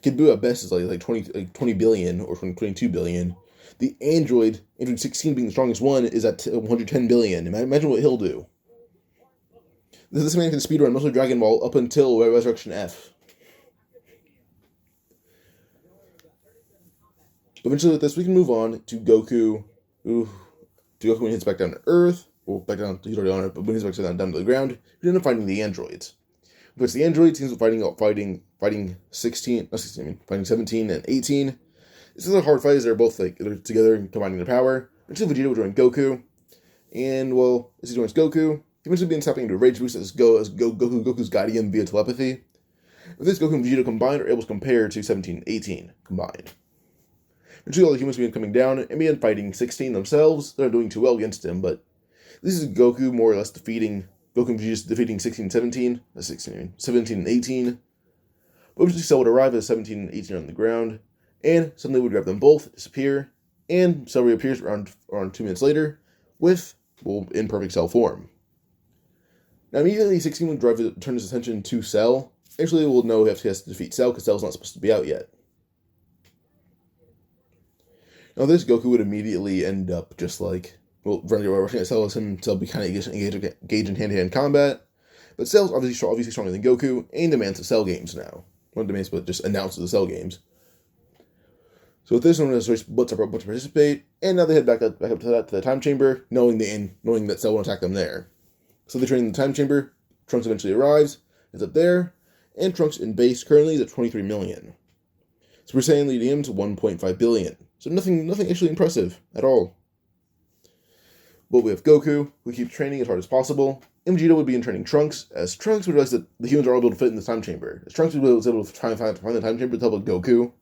Kid Buu at best is like 20 billion or 22 billion. The Android 16 being the strongest one, is at 110 billion. Imagine what he'll do. This man can speedrun most of Dragon Ball up until Resurrection F. Eventually, with this, we can move on to Goku. To Goku when he hits back down to Earth. Well, back down, he's already on it, but when he's back down to the ground, he ends up fighting the androids. Because the androids, he's fighting 17 and 18. This is a hard fight as they're both they're together and combining their power. Until Vegeta will join Goku. And, well, as he joins Goku, he eventually ends up tapping into a Rage Boost as Goku's guiding him via telepathy. With this, Goku and Vegeta combined are able to compare to 17 and 18 combined. Eventually, all the humans begin coming down and begin fighting 16 themselves. They're not doing too well against him, but this is Goku more or less defeating 16 and 17. 17 and 18. But eventually, Cell would arrive as 17 and 18 are on the ground, and suddenly would grab them both, disappear, and Cell reappears around 2 minutes later with, well, in perfect Cell form. Now, immediately, 16 would turn his attention to Cell. Actually, we'll know if he has to defeat Cell, because Cell's not supposed to be out yet. Now, this Goku would immediately end up just like, well, rushing at Cell, as Cell would be kind of engaged in hand-to-hand combat. But Cell's obviously stronger than Goku, and demands the Cell games now. Not demands, but just announces the Cell games. So with this, one of the splits are able to participate, and now they head back up to the time chamber, knowing that Cell won't attack them there. So they train in the time chamber. Trunks eventually arrives, is up there, and Trunks in base currently is at 23 million. Super Saiyan leading him to 1.5 billion. So nothing actually impressive at all. But we have Goku, who keeps training as hard as possible, and Vegeta would begin training Trunks, as Trunks would realize that the humans are all able to fit in the time chamber. As Trunks was able to try and find the time chamber to help with Goku.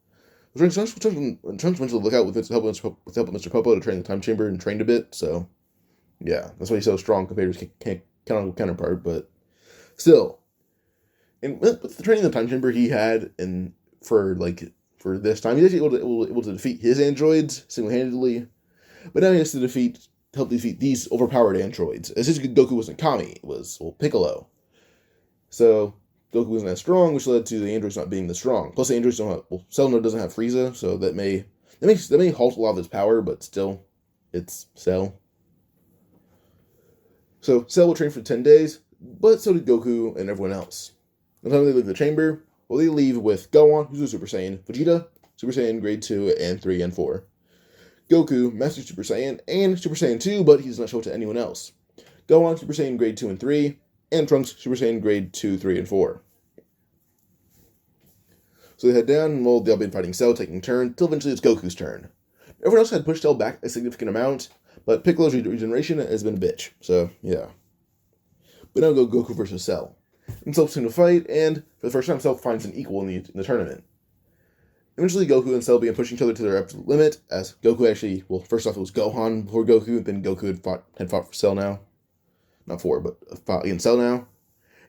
Trunks went to look out with help of Mr. Popo to train the time chamber and trained a bit, so yeah, that's why he's so strong compared to his counterpart, but still. And with the training in the time chamber he had, and for this time, he's actually able to defeat his androids single-handedly, but now he has to help defeat these overpowered androids. As his Goku wasn't Kami, it was, well, Piccolo. So Goku wasn't as strong, which led to the androids not being this strong. Plus, the androids don't have, well, Cell doesn't have Frieza, so that may halt a lot of his power, but still, it's Cell. So Cell will train for 10 days, but so did Goku and everyone else. By the time they leave the chamber, well, they leave with Gohan, who's a Super Saiyan, Vegeta, Super Saiyan Grade 2 and 3 and 4. Goku, Master Super Saiyan, and Super Saiyan 2, but he does not show it to anyone else. Gohan, Super Saiyan Grade 2 and 3, and Trunks, Super Saiyan Grade 2, 3, and 4. So they head down, and they'll be fighting Cell, taking turns, till eventually it's Goku's turn. Everyone else had pushed Cell back a significant amount, but Piccolo's regeneration has been a bitch, so yeah. But now Goku versus Cell. And Cell seem to fight, and for the first time, Cell finds an equal in the tournament. Eventually, Goku and Cell began pushing each other to their absolute limit, as Goku actually, well, first off it was Gohan before Goku, then Goku had fought for Cell now. Not for, but fought against Cell now.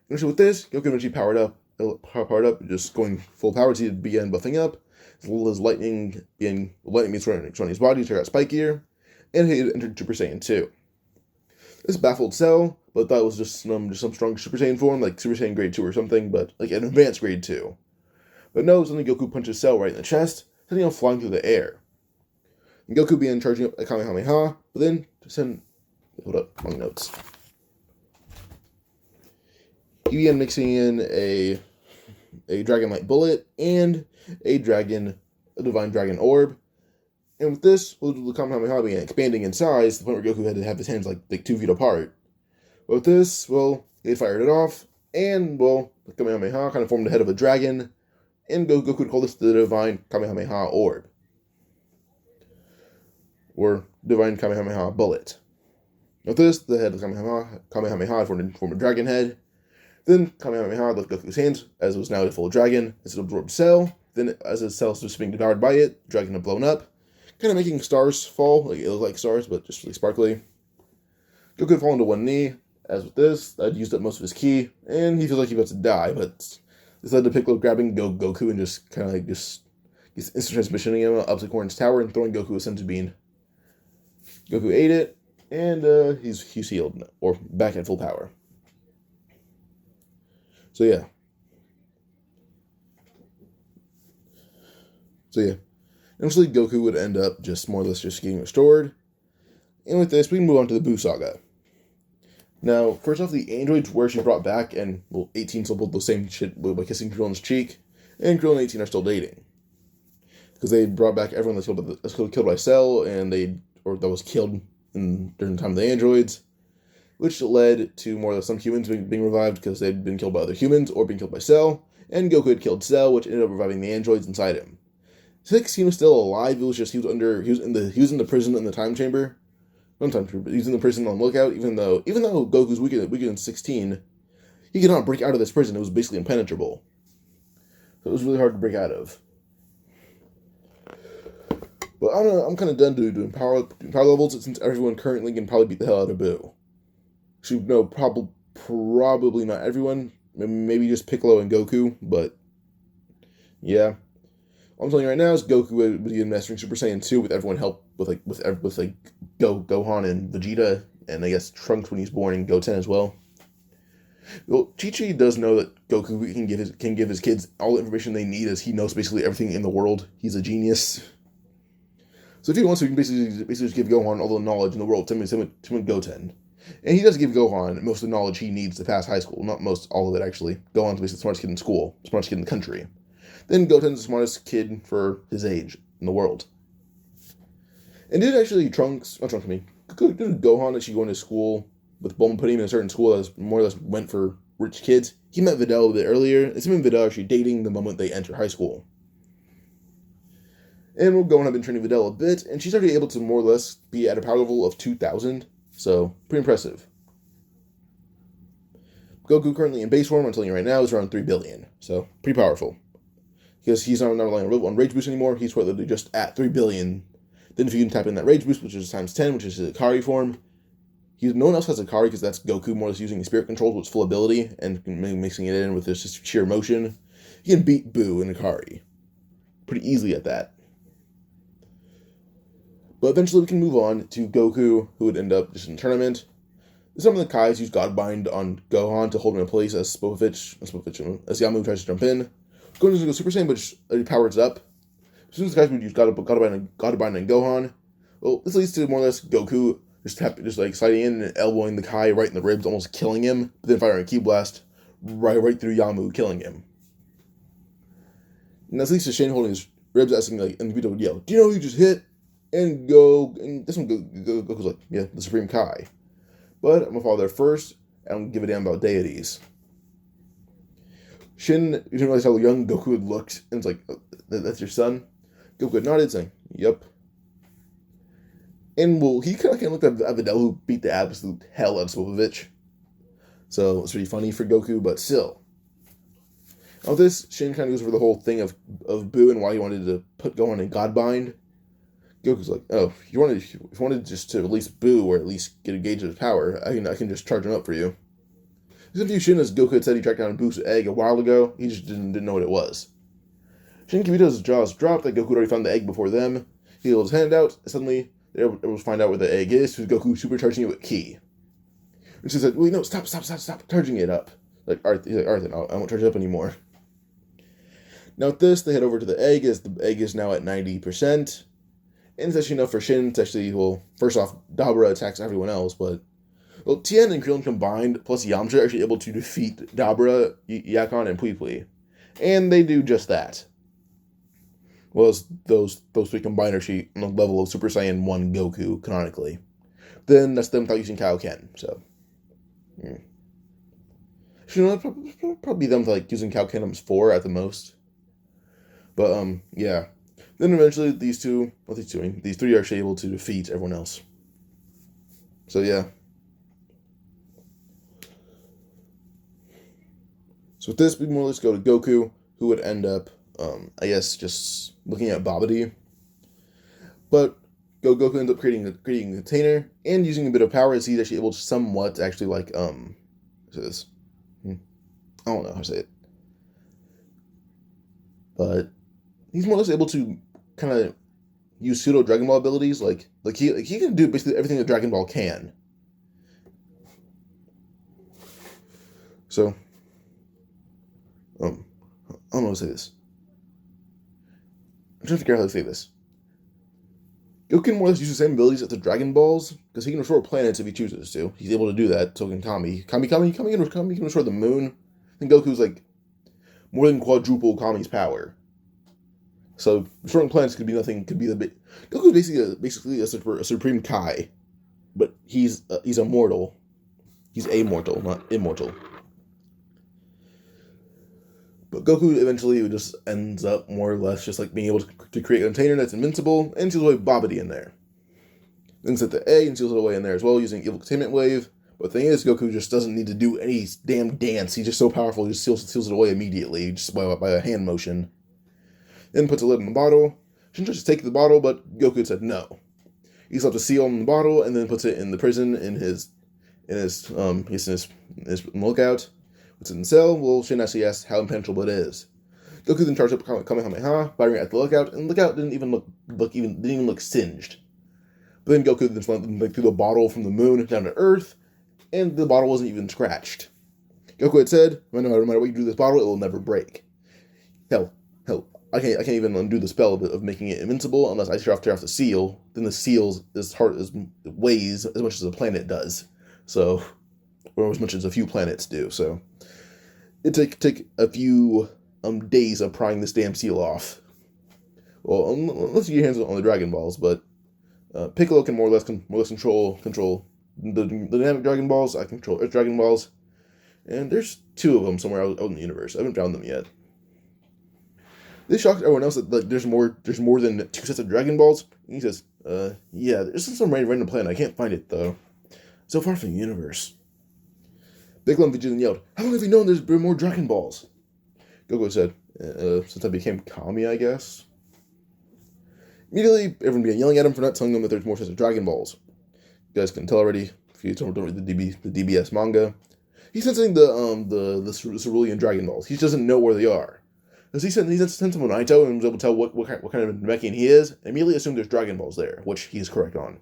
Eventually with this, Goku eventually powered up, just going full power to begin buffing up, as well as lightning being surrounding his body to check out Spike Gear, and he entered Super Saiyan 2. This baffled Cell, but thought it was just some strong Super Saiyan form, like Super Saiyan Grade 2 or something, but like an advanced Grade 2. But no, suddenly Goku punches Cell right in the chest, sending him flying through the air. And Goku began charging up a Kamehameha, but then hold up, wrong notes. He began mixing in a Dragon Light Bullet and a Divine Dragon Orb. And with this, the Kamehameha began expanding in size to the point where Goku had to have his hands like 2 feet apart. But with this, well, he fired it off, and, well, the Kamehameha kind of formed the head of a dragon, and Goku would call this the Divine Kamehameha Orb. Or Divine Kamehameha Bullet. With this, the head of the Kamehameha formed a dragon head. Then Kamehameha left Goku's hands, as it was now a full dragon, as it absorbed Cell. Then, as his Cell was being devoured by it, the dragon had blown up, kind of making stars fall. Like, it looked like stars, but just really sparkly. Goku had fallen to one knee. As with this, I'd used up most of his ki, and he feels like he's about to die, but this led to Piccolo grabbing Goku and just kind of He's instant transmissioning him up to Corrin's tower and throwing Goku a senzu bean. Goku ate it, and he's healed, or back at full power. So yeah. Eventually Goku would end up just more or less just getting restored. And with this, we can move on to the Buu saga. Now, first off, the androids were actually brought back, and 18 still pulled the same shit by kissing Krillin's cheek, and Krillin and 18 are still dating. Because they brought back everyone that's killed by Cell, and that was killed during the time of the androids, which led to more or less some humans being revived because they'd been killed by other humans or being killed by Cell, and Goku had killed Cell, which ended up reviving the androids inside him. 16 was still alive. It was just he was in the prison in the time chamber. Not time chamber, but he was in the prison on lookout. Even though Goku's weaker than 16, he could not break out of this prison. It was basically impenetrable. So it was really hard to break out of. But I don't know. I'm kind of done doing power levels since everyone currently can probably beat the hell out of Buu. Actually, no, probably not everyone. Maybe just Piccolo and Goku. But yeah. All I'm telling you right now is Goku would begin mastering Super Saiyan 2 with everyone help with Gohan and Vegeta, and I guess Trunks when he's born, and Goten as well. Well, Chi-Chi does know that Goku can give his kids all the information they need, as he knows basically everything in the world. He's a genius. So if he wants to, he can basically just give Gohan all the knowledge in the world, him and Goten. And he does give Gohan most of the knowledge he needs to pass high school. Not most, all of it actually. Gohan's basically the smartest kid in school, smartest kid in the country. Then Goten's the smartest kid for his age in the world. And did Gohan actually going to school with Bulma putting him in a certain school that was more or less went for rich kids? He met Videl a bit earlier. It's him and Videl actually dating the moment they enter high school. And Gohan had been training Videl a bit, and she's already able to more or less be at a power level of 2,000. So, pretty impressive. Goku currently in base form, I'm telling you right now, is around 3 billion. So, pretty powerful. Because he's not relying on Rage Boost anymore, he's probably just at 3 billion. Then if you can tap in that Rage Boost, which is times 10, which is his Akari form, no one else has Akari because that's Goku more or less using his Spirit Control to its full ability and mixing it in with just sheer motion. He can beat Buu in Akari pretty easily at that. But eventually we can move on to Goku, who would end up just in a tournament. Some of the Kais use Godbind on Gohan to hold him in place as Yamu tries to jump in. Gohan doesn't go Super Saiyan, but just powers up. As soon as the Kais would use Godbind on Gohan, well, this leads to more or less Goku just sliding in and elbowing the Kai right in the ribs, almost killing him, but then firing a Ki Blast right through Yamu, killing him. And this leads to Shin holding his ribs, asking, and the video would yell, "Do you know who you just hit?" And this one Goku's like, "Yeah, the Supreme Kai." But I'm gonna follow there first, and I'm gonna give a damn about deities. Shin, you didn't realize how young Goku had looked, and it's like, "That's your son?" Goku had nodded, saying, "Yep." And he kind of looked at Videl, who beat the absolute hell out of Spopovich. So it's pretty funny for Goku, but still. Now this, Shin kind of goes over the whole thing of Buu and why he wanted to put Gohan in Godbind. Goku's like, "Oh, if you wanted just to release Buu or at least get a gauge of his power, I can just charge him up for you." This confused Shin, as Goku had said he tracked down Buu's egg a while ago. He just didn't know what it was. Shin Kibito's jaws dropped that Goku had already found the egg before them. He held his hand out. Suddenly, they were able to find out where the egg is, with Goku supercharging it with Ki. And she said, "Wait, no, stop charging it up." He's like, "Arthur, I won't charge it up anymore." Now with this, they head over to the egg, as the egg is now at 90%. And it's actually enough for Shin. It's actually, first off, Dabra attacks everyone else, but Tien and Krillin combined, plus Yamcha, are actually able to defeat Dabra, Yakon, and Pui. And they do just that. Well, those three combined are actually on the level of Super Saiyan 1 Goku, canonically. Then that's them without using Kaioken, so. Probably them using Kaioken times 4 at the most. But, yeah. Then eventually these three are actually able to defeat everyone else. So, yeah. So with this, we more or less go to Goku, who would end up, I guess, just looking at Babidi. But Goku ends up creating a container and using a bit of power, as he's actually able to somewhat actually I don't know how to say it. But he's more or less able to kind of use pseudo Dragon Ball abilities. He can do basically everything that Dragon Ball can. So, I don't know how to say this. I'm trying to figure out how to say this. Goku can more or less use the same abilities as the Dragon Balls, because he can restore planets if he chooses to. He's able to do that, so can Kami. Kami can restore the moon. I think Goku's like more than quadruple Kami's power. So restoring planets could be nothing. Could be the big. Goku's basically a supreme Kai, but he's immortal. He's amortal, not immortal. But Goku eventually just ends up more or less just like being able to create a container that's invincible and seals away Babidi in there. Then set the A and seals it away in there as well using Evil Containment Wave. But the thing is, Goku just doesn't need to do any damn dance. He's just so powerful, he just seals it away immediately just by a hand motion. Then puts a lid on the bottle. Shin tries to take the bottle, but Goku said no. He left a seal on the bottle and then puts it in the prison in his lookout. Puts it in the cell. Well, Shin actually asks how impenetrable it is. Goku then charged up Kamehameha, firing at the lookout, and the lookout didn't even look singed. But then Goku then threw the bottle from the moon down to Earth, and the bottle wasn't even scratched. Goku had said, no matter what you do to this bottle, it will never break. Hell, I can't even undo the spell of making it invincible unless I tear off the seal. Then the seal weighs as much as a planet does. So, or as much as a few planets do. So, it take a few days of prying this damn seal off. Well, unless you get your hands on the Dragon Balls, but Piccolo can more or less control the dynamic Dragon Balls. I control Earth Dragon Balls, and there's 2 of them somewhere out in the universe. I haven't found them yet. This shocked everyone else that there's more than 2 sets of Dragon Balls. And he says, yeah, there's some random planet. I can't find it though. So far from the universe. Piccolo and Vegeta then yelled, "How long have you known there's been more Dragon Balls?" Goku said, since I became Kami, I guess. Immediately, everyone began yelling at him for not telling them that there's more sets of Dragon Balls. You guys can tell already, if you don't read the DBS manga. He's sensing the Cerulean Dragon Balls. He just doesn't know where they are. Because he sent them to Naito and was able to tell what kind of Namekian he is, and immediately assumed there's Dragon Balls there, which he's correct on.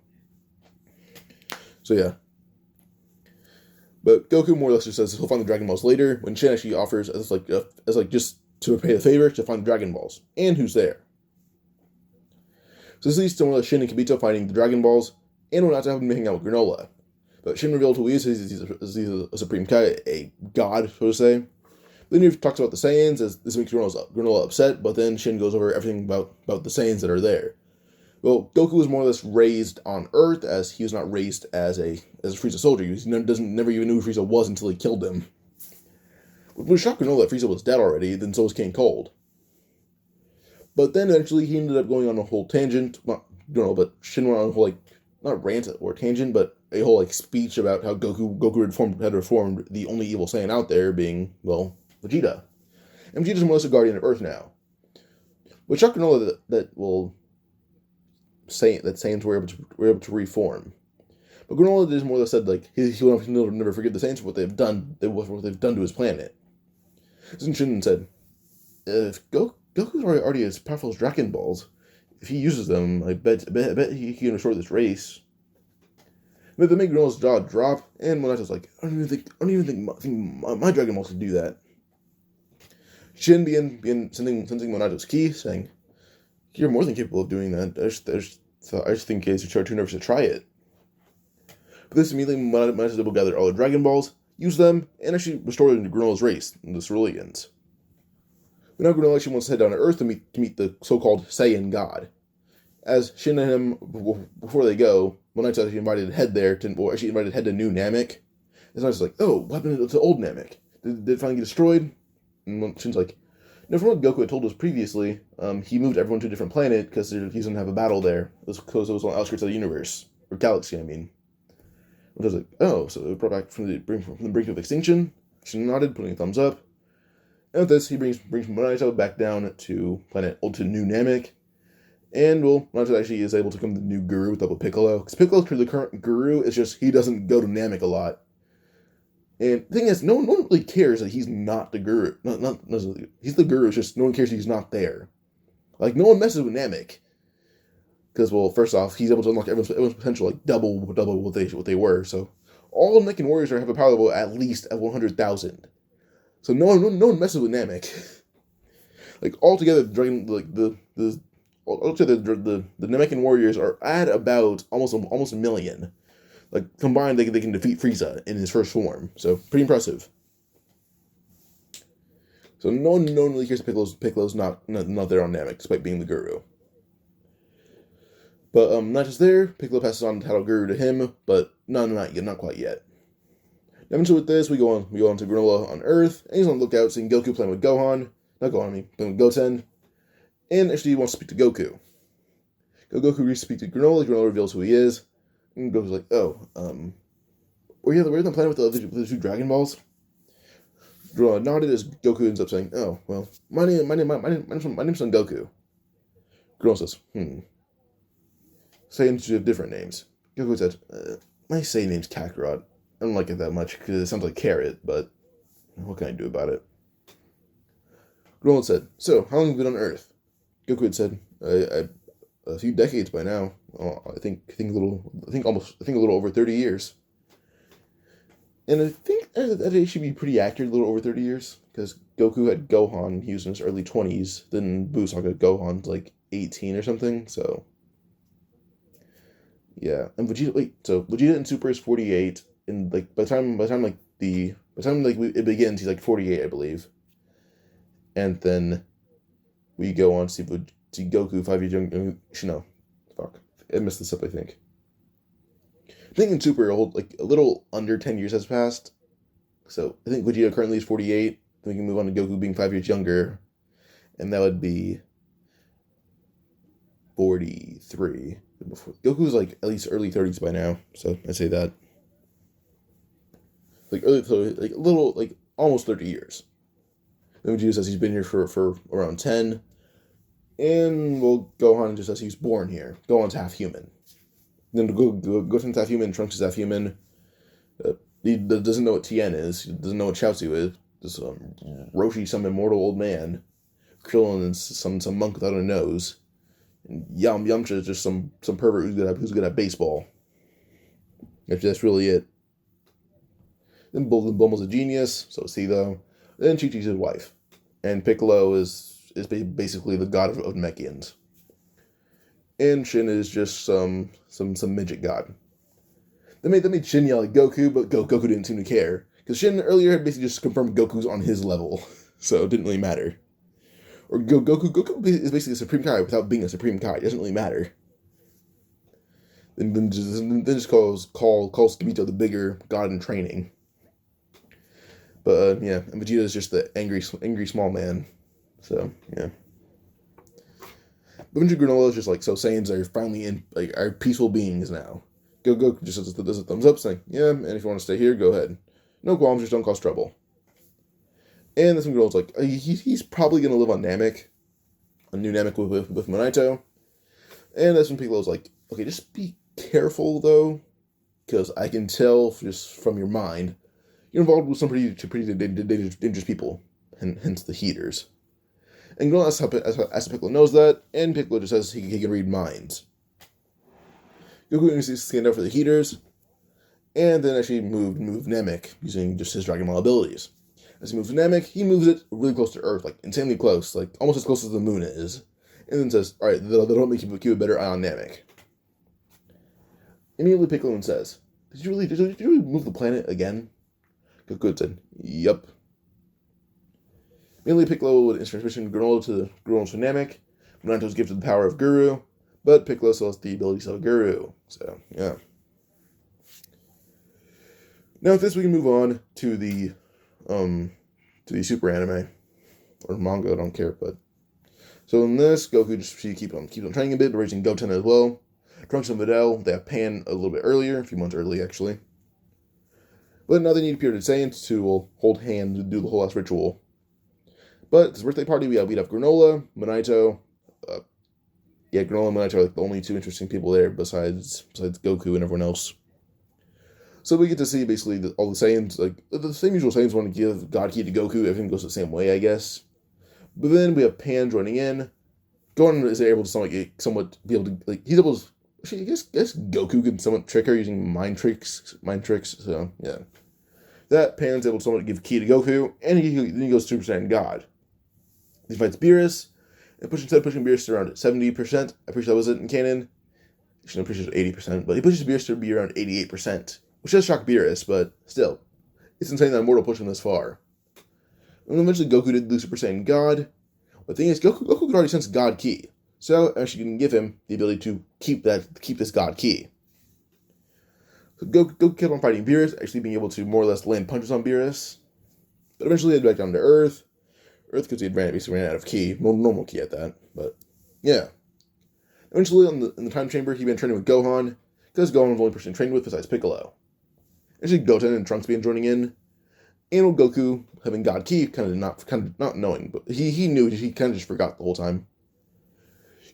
So yeah. But Goku more or less just says he'll find the Dragon Balls later, when Shin actually offers as just to repay the favor to find the Dragon Balls, and who's there. So this leads to more or less Shin and Kibito finding the Dragon Balls, and we're not to have him hanging out with Granolah. But Shin revealed who he is. He's a Supreme Kai, a god, so to say. Then he talks about the Saiyans, as this makes Granolah upset, but then Shin goes over everything about the Saiyans that are there. Well, Goku was more or less raised on Earth, as he was not raised as a Frieza soldier. He never even knew who Frieza was until he killed him. It was shocked to know that Frieza was dead already, then so was King Cold. But then eventually he ended up going on a whole tangent, but Shin went on a whole, not rant or tangent, but a whole, speech about how Goku had reformed the only evil Saiyan out there, being, well, Vegeta. And Vegeta's more or less a guardian of Earth now. Which shocked Granolah that Saiyans were able to reform. But Granolah just more or less said he'll never forget the Saiyans for what they've done to his planet. So Shin said, if Goku's already as powerful as Dragon Balls, if he uses them, I bet he can restore this race. But they made Granolah's jaw drop, and Monato's like, I don't even think my Dragon Balls could do that. Shin began sending Monato's ki, saying, "You're more than capable of doing that. I just think kids are too nervous to try it." But this immediately Monato was able to gather all the Dragon Balls, use them, and actually restore them to Granolah's race, the Ceruleans. But now Granolah actually wants to head down to Earth to meet the so-called Saiyan God. As Shin and him, before they go, Monato actually invited Head there to New Namek. It's not just like, oh, what happened to old Namek? Did it finally get destroyed? And Shin's like, no, from what Goku had told us previously, he moved everyone to a different planet because he doesn't have a battle there. Because it was on the outskirts of the universe. Or galaxy, I mean. And I was like, oh, so it brought back from the brink of extinction? Shin nodded, putting a thumbs up. And with this, he brings Monato back down to New Namek. And, well, Monato actually is able to become the new guru with Double Piccolo. Because Piccolo's the current guru, it's just he doesn't go to Namek a lot. And the thing is, no one really cares that he's not the guru. He's the guru, it's just no one cares that he's not there. Like, no one messes with Namek. Because, well, first off, he's able to unlock everyone's potential, like, double what they were. So, all Namekian warriors have a power level at least at 100,000. So, no one messes with Namek. Like, altogether, the Namekian warriors are at about almost a million. Like, combined, they can defeat Frieza in his first form. So, pretty impressive. So, no one really cares that Piccolo's not there on Namek, despite being the guru. But, not just there, Piccolo passes on the title guru to him, but not quite yet. Eventually with this, we go on to Granolah on Earth, and he's on the lookout, seeing Goku playing with Gohan. Not Gohan, playing with Goten. And actually, he wants to speak to Goku. Goku reaches to speak to Granolah. Granolah reveals who he is. And Goku's like, oh, were you on the planet with the 2 Dragon Balls? Granolah nodded as Goku ends up saying, oh, well, my name's Son Goku. Granolah says, Saiyans should have different names. Goku said, my Saiyan name's Kakarot. I don't like it that much because it sounds like carrot, but what can I do about it? Granolah said, so, how long have you been on Earth? Goku had said, a few decades by now. I think a little over 30 years. And I think that should be pretty accurate, a little over 30 years, because Goku had Gohan, he was in his early 20s, then Buu Saga Gohan's like 18 or something, so yeah. And Vegeta in Super is 48, and like by the time it begins, he's like 48, I believe. And then we go on to see Goku 5 years younger. No, fuck, I messed this up. I think in Super, like a little under 10 years has passed. So I think Vegeta currently is 48. Then we can move on to Goku being 5 years younger, and that would be 43. Goku's like at least early 30s by now, so I'd say that. Like a little, like almost 30 years. Then Vegeta says he's been here for around 10. And, well, Gohan just says he's born here. Gohan's half human. Then Goten's half human, Trunks is half human. He doesn't know what Tien is. He doesn't know what Chaozu is. Just Roshi, some immortal old man. Krillin is some monk without a nose. And Yamcha is just some pervert who's good at baseball. That's really it. Then Bulma's a genius, so is he though. Then Chi-Chi's his wife. And Piccolo is basically the god of Namekians. And Shin is just some midget god. They made Shin yell at Goku, but Goku didn't seem to care. Because Shin earlier had basically just confirmed Goku's on his level. So it didn't really matter. Or Goku is basically a Supreme Kai without being a Supreme Kai. It doesn't really matter. Then just calls Kibito the bigger god in training. But yeah, and Vegeta is just the angry small man. So yeah. But Majin and Granolah is just like, so Saiyans are finally are peaceful beings now. Goku just does a thumbs up saying, yeah, and if you want to stay here, go ahead. No qualms, just don't cause trouble. And this one Granolah's like, he's probably gonna live on Namek, a new Namek with Monito. And that's when Piccolo's like, okay, just be careful though, because I can tell just from your mind, you're involved with some pretty dangerous people, and hence the heaters. And Granolah asks how Piccolo knows that, and Piccolo just says he can read minds. Goku needs to stand up for the heaters, and then actually move Namek using just his Dragon Ball abilities. As he moves Namek, he moves it really close to Earth, like insanely close, like almost as close as the moon is, and then says, alright, that'll make you keep a better eye on Namek. Immediately Piccolo says, did you really move the planet again? Goku said, yup. Immediately Piccolo would transmission Granolah to Namek. Monito's gifted the power of Guru, but Piccolo still has the abilities of a Guru. So, yeah. Now with this we can move on to the super anime. Or manga, I don't care, but so in this, Goku just keeps on training a bit, but raising Goten as well. Trunks and Videl, they have Pan a little bit earlier, a few months early actually. But now they need Pure Saiyans to hold hand to do the whole last ritual. But at this birthday party, we have Granolah, Monito. Granolah and Monito are like the only two interesting people there besides Goku and everyone else. So we get to see basically all the Saiyans, like the same usual Saiyans want to give God Key to Goku. Everything goes the same way, I guess. But then we have Pan joining in. Gohan is able to somewhat be able to, like, he's able to, actually, I guess Goku can somewhat trick her using mind tricks, so, yeah. That Pan's able to somewhat give ki to Goku, and then he goes Super Saiyan God. He fights Beerus, and instead of pushing Beerus to around 70%, I'm pretty sure that was it in canon. Actually, I'm pretty sure it's 80%, but he pushes Beerus to be around 88%, which does shock Beerus, but still, it's insane that Immortal pushed him this far. And eventually Goku did the Super Saiyan God. But the thing is, Goku could already sense God Ki, so actually can give him the ability to keep this God Ki. So Goku kept on fighting Beerus, actually being able to more or less land punches on Beerus. But eventually he headed back down to Earth. Because he basically ran out of Ki, normal Ki at that. But yeah. Eventually in the time chamber, he began training with Gohan, because Gohan was the only person he trained with besides Piccolo. Actually, Goten and Trunks began joining in. And with Goku having God Ki, kind of not knowing, but he knew, he kind of just forgot the whole time.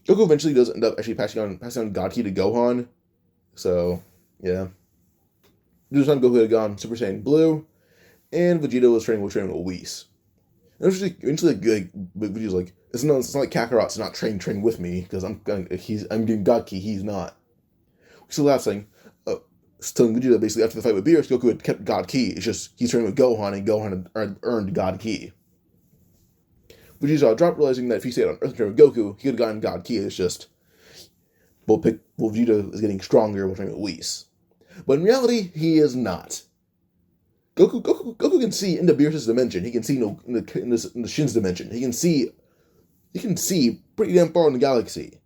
Goku eventually does end up actually passing on God Ki to Gohan. So, yeah. This time Goku had gone Super Saiyan Blue, and Vegeta was training with Whis. And eventually Vegeta's like, it's not like Kakarot's not train with me, because I'm getting God Ki, he's not. So last thing, telling Vegeta basically after the fight with Beerus, Goku had kept God Ki. It's just he's training with Gohan, and Gohan had earned God Ki. Vegeta dropped, realizing that if he stayed on Earth and trained with Goku, he could have gotten God Ki. It's just Vegeta is getting stronger while training with Whis. But in reality, he is not. Goku can see into Beerus' dimension. He can see in the Shin's dimension. He can see pretty damn far in the galaxy.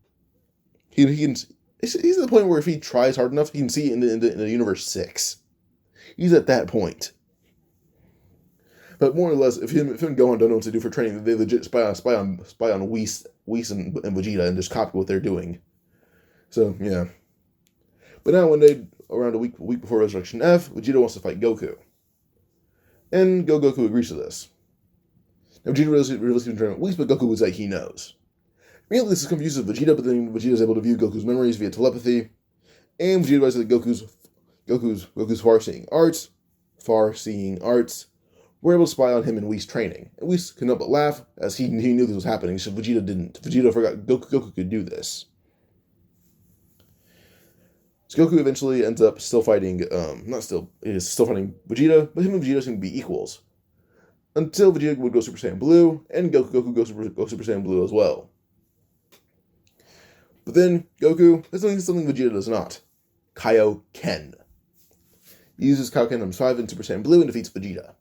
He's at the point where if he tries hard enough, he can see in the Universe 6. He's at that point. But more or less, if him and Gohan don't know what to do for training, they legit spy on Whis and Vegeta and just copy what they're doing. So, yeah. But now one day, around a week before Resurrection F, Vegeta wants to fight Goku. And Goku agrees to this. Now Vegeta realizes he's training with Whis, but Goku was like, he knows. Immediately this confuses Vegeta, but then Vegeta is able to view Goku's memories via telepathy, and Vegeta realizes that Goku's far-seeing arts were able to spy on him in Whis' training. And Whis could not but laugh, as he knew this was happening, so Vegeta didn't. Vegeta forgot Goku could do this. So Goku eventually ends up still fighting, still fighting Vegeta, but him and Vegeta seem to be equals. Until Vegeta would go Super Saiyan Blue, and Goku goes Super Saiyan Blue as well. But then, Goku has something Vegeta does not. Kaioken. He uses Kaioken times 5 in Super Saiyan Blue and defeats Vegeta.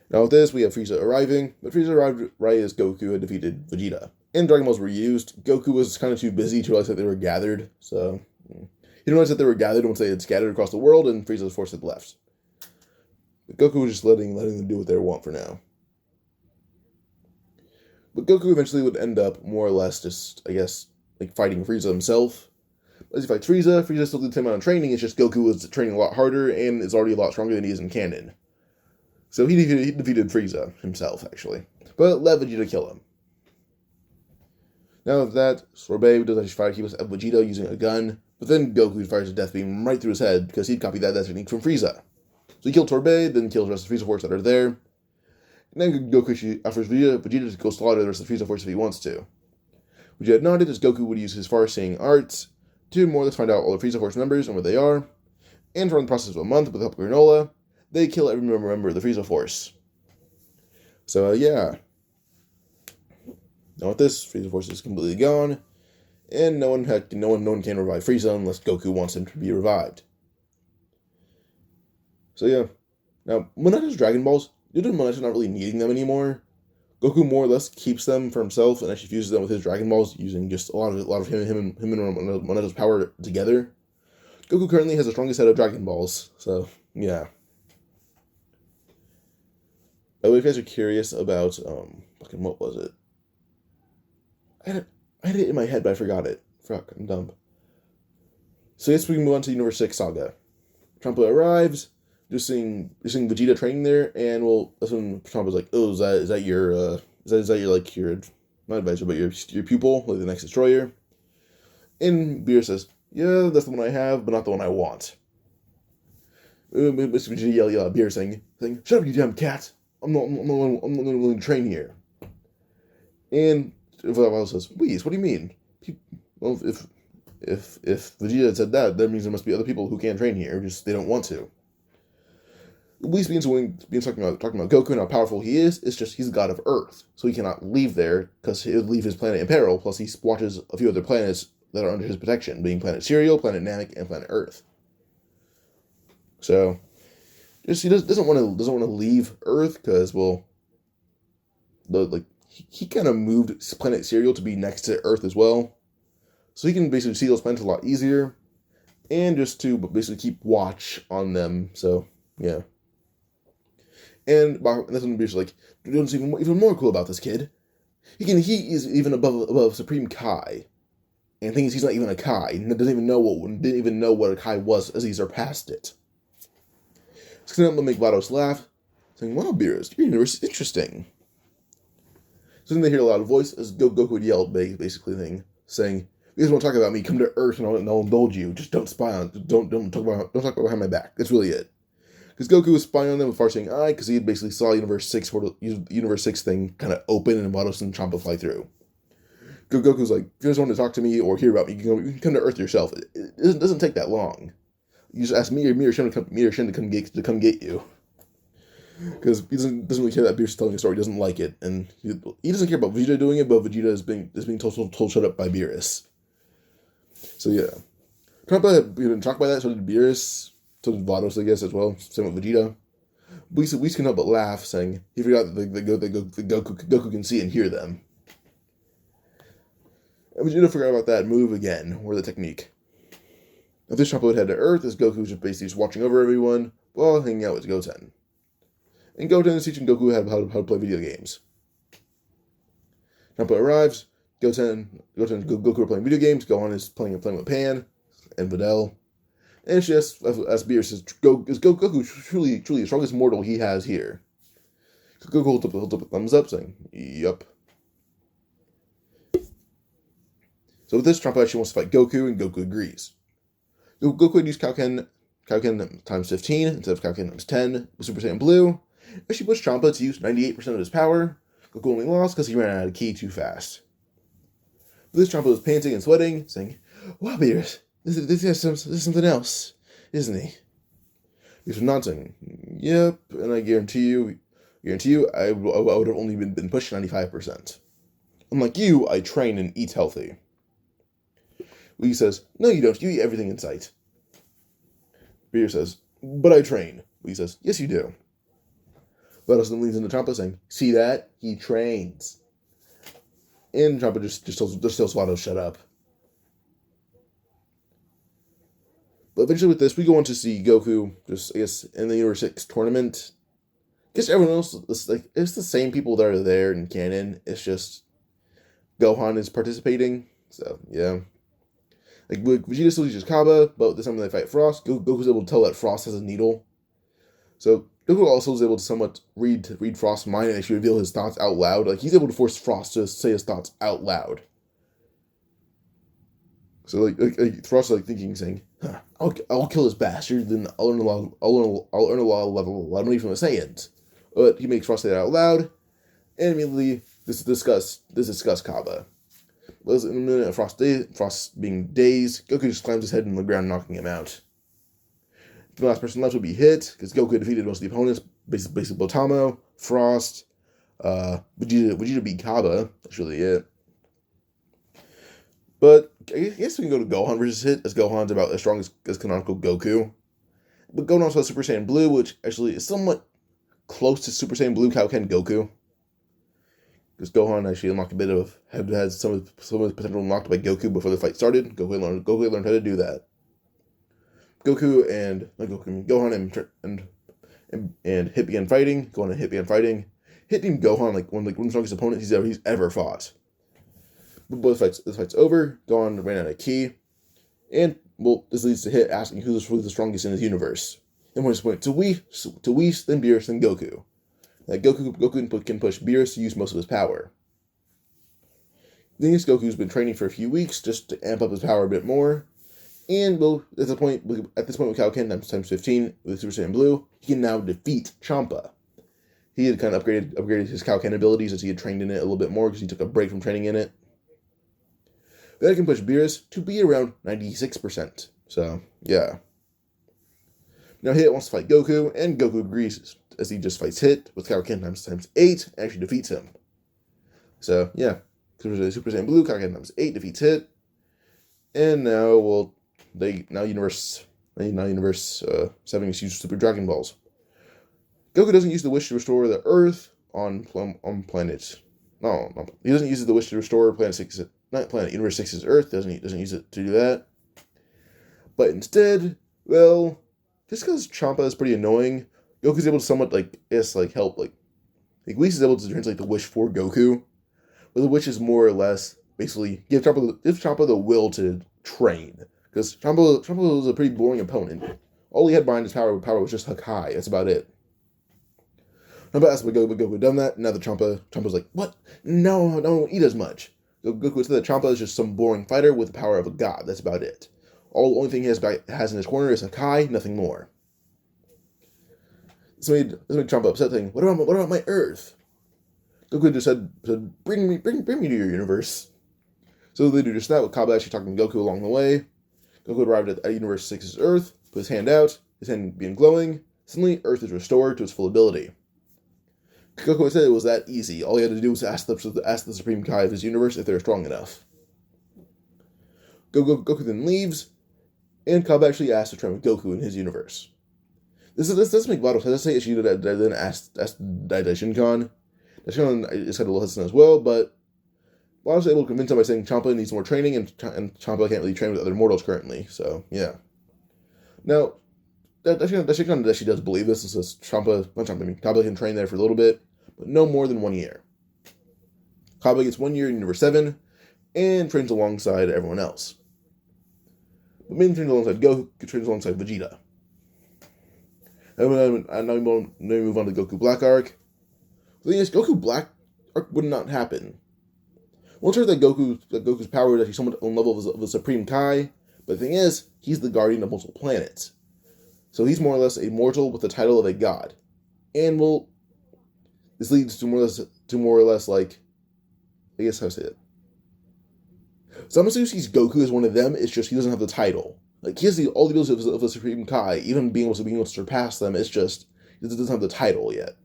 Now with this, we have Frieza arriving, but Frieza arrived right as Goku had defeated Vegeta. And Dragon Balls were used. Goku was kind of too busy to realize that they were gathered, so he didn't realize that they were gathered once they had scattered across the world, and Frieza's force had left. But Goku was just letting them do what they want for now. But Goku eventually would end up more or less just, I guess, like fighting Frieza himself. As he fights Frieza still did the same amount of training, it's just Goku was training a lot harder and is already a lot stronger than he is in canon. So he defeated Frieza himself, actually. But let Vegeta kill him. Now with that, Sorbet does actually try to keep us at Vegeta using a gun, but then Goku fires a death beam right through his head because he'd copied that technique from Frieza. So he killed Sorbet, then kills the rest of the Frieza force that are there. And then Goku offers Vegeta to go slaughter the rest of the Frieza force if he wants to. Vegeta had nodded as Goku would use his far-seeing arts to more or less find out all the Frieza force members and where they are. And for the process of a month with the help of Granolah, they kill every member of the Frieza force. So yeah. Now with this, Frieza force is completely gone, and no one can revive Frieza unless Goku wants him to be revived. So yeah. Now, Monetta's Dragon Balls, due to Monetta not really needing them anymore, Goku more or less keeps them for himself and actually fuses them with his Dragon Balls using just a lot of him and Monetta's power together. Goku currently has the strongest set of Dragon Balls, so yeah. By the way, if you guys are curious about, what was it? I had it in my head, but I forgot it. Fuck, I'm dumb. So yes, we can move on to Universe 6 Saga. Trunks arrives, just seeing Vegeta training there, and that's when Trunks was like, "Oh, is that your not advisor, but your pupil, like the next destroyer?" And Beerus says, "Yeah, that's the one I have, but not the one I want." Mr. Vegeta yell at Beerus saying, "Shut up, you damn cat! I'm not willing to train here." And Vados says, Whis, what do you mean? Well, if Vegeta had said that means there must be other people who can't train here, just they don't want to. Whis being talking about Goku and how powerful he is, it's just he's the god of Earth, so he cannot leave there because he would leave his planet in peril, plus he watches a few other planets that are under his protection, being Planet Cereal, Planet Namek, and Planet Earth. So, just he doesn't want to leave Earth because, well, he kind of moved Planet Cereal to be next to Earth as well, so he can basically see those planets a lot easier, and just to basically keep watch on them. So yeah, and that's when Beerus like, what's even more cool about this kid? He is even above Supreme Kai. And the thing is, he's not even a Kai. He didn't even know what a Kai was as he surpassed it. It's going to make Vados laugh, saying, "Wow, Beerus, your universe is interesting." So then they hear a loud voice as Goku would yell, basically, saying, "You guys want to talk about me? Come to Earth and I'll indulge you. Just don't spy on. Don't talk about behind my back." That's really it. Because Goku was spying on them with far-seeing eye, because he basically saw Universe 6 thing kind of open and Vados and Champa fly through. Goku's like, if you guys want to talk to me or hear about me, you can come to Earth yourself. It doesn't take that long. You just ask me or Shin to come get you. Because he doesn't really care that Beerus is telling a story. He doesn't like it, and he doesn't care about Vegeta doing it, but Vegeta is being told shut up by Beerus. So yeah, Trumpa had been shocked by that. So did Beerus. So did Vados, I guess, as well. Same with Vegeta. We can help but laugh, saying he forgot that Goku can see and hear them. And Vegeta forgot about that move again, or the technique. If this Trumpa would head to Earth, as Goku was basically just watching over everyone while hanging out with Goten. And Goten is teaching Goku how to play video games. Trumpa arrives. Goku are playing video games. Gohan is playing with Pan and Videl. And she asks Beerus, is Goku truly the strongest mortal he has here? So Goku holds up a thumbs up, saying, "Yup." So with this, Trumpa actually wants to fight Goku, and Goku agrees. Goku would use Kaioken times 15 instead of Kaioken times 10 with Super Saiyan Blue. But she pushed Champa to use 98% of his power. Goku only lost because he ran out of ki too fast. With this, Champa was panting and sweating, saying, "Wow, Beerus, this is something else, isn't he?" Beerus was nodding. "Yep, and I guarantee you, I would have only been pushed 95%. Unlike you, I train and eat healthy." Lee says, "No, you don't. You eat everything in sight." Beerus says, "But I train." Lee says, "Yes, you do." Vados then leans into Champa, saying, "See that? He trains." And Champa just tells Vados, "Shut up." But eventually with this, we go on to see Goku, just, I guess, in the Universe 6 tournament. I guess everyone else, it's the same people that are there in canon. It's just Gohan is participating. So, yeah. Like, Vegeta still uses Kaba, but this time when they fight Frost, Goku's able to tell that Frost has a needle. So, Goku also is able to somewhat read Frost's mind and actually reveal his thoughts out loud. Like, he's able to force Frost to say his thoughts out loud. So, like Frost is thinking, saying, I'll kill this bastard, then I'll earn a lot of level money from the Saiyans." But he makes Frost say that out loud, and immediately discuss Kaba. But in a minute of Frost being dazed, Goku just slams his head in the ground, knocking him out. The last person left would be Hit, because Goku defeated most of the opponents, basically Botamo, Frost, Vegeta beat Kaba. That's really it. But I guess we can go to Gohan versus Hit, as Gohan's about as strong as canonical Goku. But Gohan also has Super Saiyan Blue, which actually is somewhat close to Super Saiyan Blue Kaioken Goku. Because Gohan actually unlocked had some of his potential unlocked by Goku before the fight started. Goku learned how to do that. Gohan and Hit began fighting. Gohan and Hit began fighting. Hit deemed Gohan one of the strongest opponents he's ever fought. But this fight's over. Gohan ran out of ki, and this leads to Hit asking who's the strongest in his universe. And when it's went to Whis, then Beerus, then Goku. That Goku can push Beerus to use most of his power. The thing is, Goku's been training for a few weeks just to amp up his power a bit more. And at this point with Kaioken times 15 with Super Saiyan Blue, he can now defeat Champa. he had kind of upgraded his Kaioken abilities as he had trained in it a little bit more because he took a break from training in it. That can push Beerus to be around 96%. So, yeah. Now Hit wants to fight Goku, and Goku agrees as he just fights Hit with Kaioken times 8 and actually defeats him. So, yeah. Super Saiyan Blue, Kaioken times 8 defeats Hit. And now, Universe 7 uses Super Dragon Balls. Goku doesn't use the wish to restore the Earth on planet. No, he doesn't use the wish to restore Planet 6. Not Planet Universe 6's Earth. Doesn't use it to do that. But instead, well, just because Champa is pretty annoying, Goku's able to somewhat help. Whis is able to translate the wish for Goku, but the wish is more or less basically give Champa the will to train. Because Champa was a pretty boring opponent. All he had behind his power was just Hakai. That's about it. Champa asked Goku done that. Now the Champa's like, what? No, don't eat as much. Goku said that Champa is just some boring fighter with the power of a god. That's about it. The only thing he has in his corner is Hakai, nothing more. This made Champa upset, saying, "What about my Earth?" Goku just said, "Bring me to your universe." So they do just that, with Kabayashi talking to Goku along the way. Goku arrived at Universe 6's Earth, put his hand out, his hand being glowing. Suddenly, Earth is restored to its full ability. Goku said it was that easy. All he had to do was ask the Supreme Kai of his universe if they were strong enough. Goku then leaves, and Kabayashi asks to train with Goku in his universe. This does make Vado hesitate as she then asked Daishinkan. Daishinkan is kind of a little hesitant as well, but Vado's able to convince him by saying Champa needs more training, and Champa can't really train with other mortals currently, so yeah. Now, Daishinkan actually does believe this. It says Kaba can train there for a little bit, but no more than 1 year. Kaba gets 1 year in Universe 7, and trains alongside everyone else. But mainly trains alongside Goku, trains alongside Vegeta. And now we move on to Goku Black arc. The thing is, Goku Black arc would not happen. Once heard that Goku's power is actually somewhat on the level of the Supreme Kai, but the thing is, he's the guardian of multiple planets. So he's more or less a mortal with the title of a god. And this leads to more or less I guess how to say it. Zamasu sees Goku as one of them, it's just he doesn't have the title. He has all the abilities of the Supreme Kai, even being able to surpass them, it's just he doesn't have the title yet.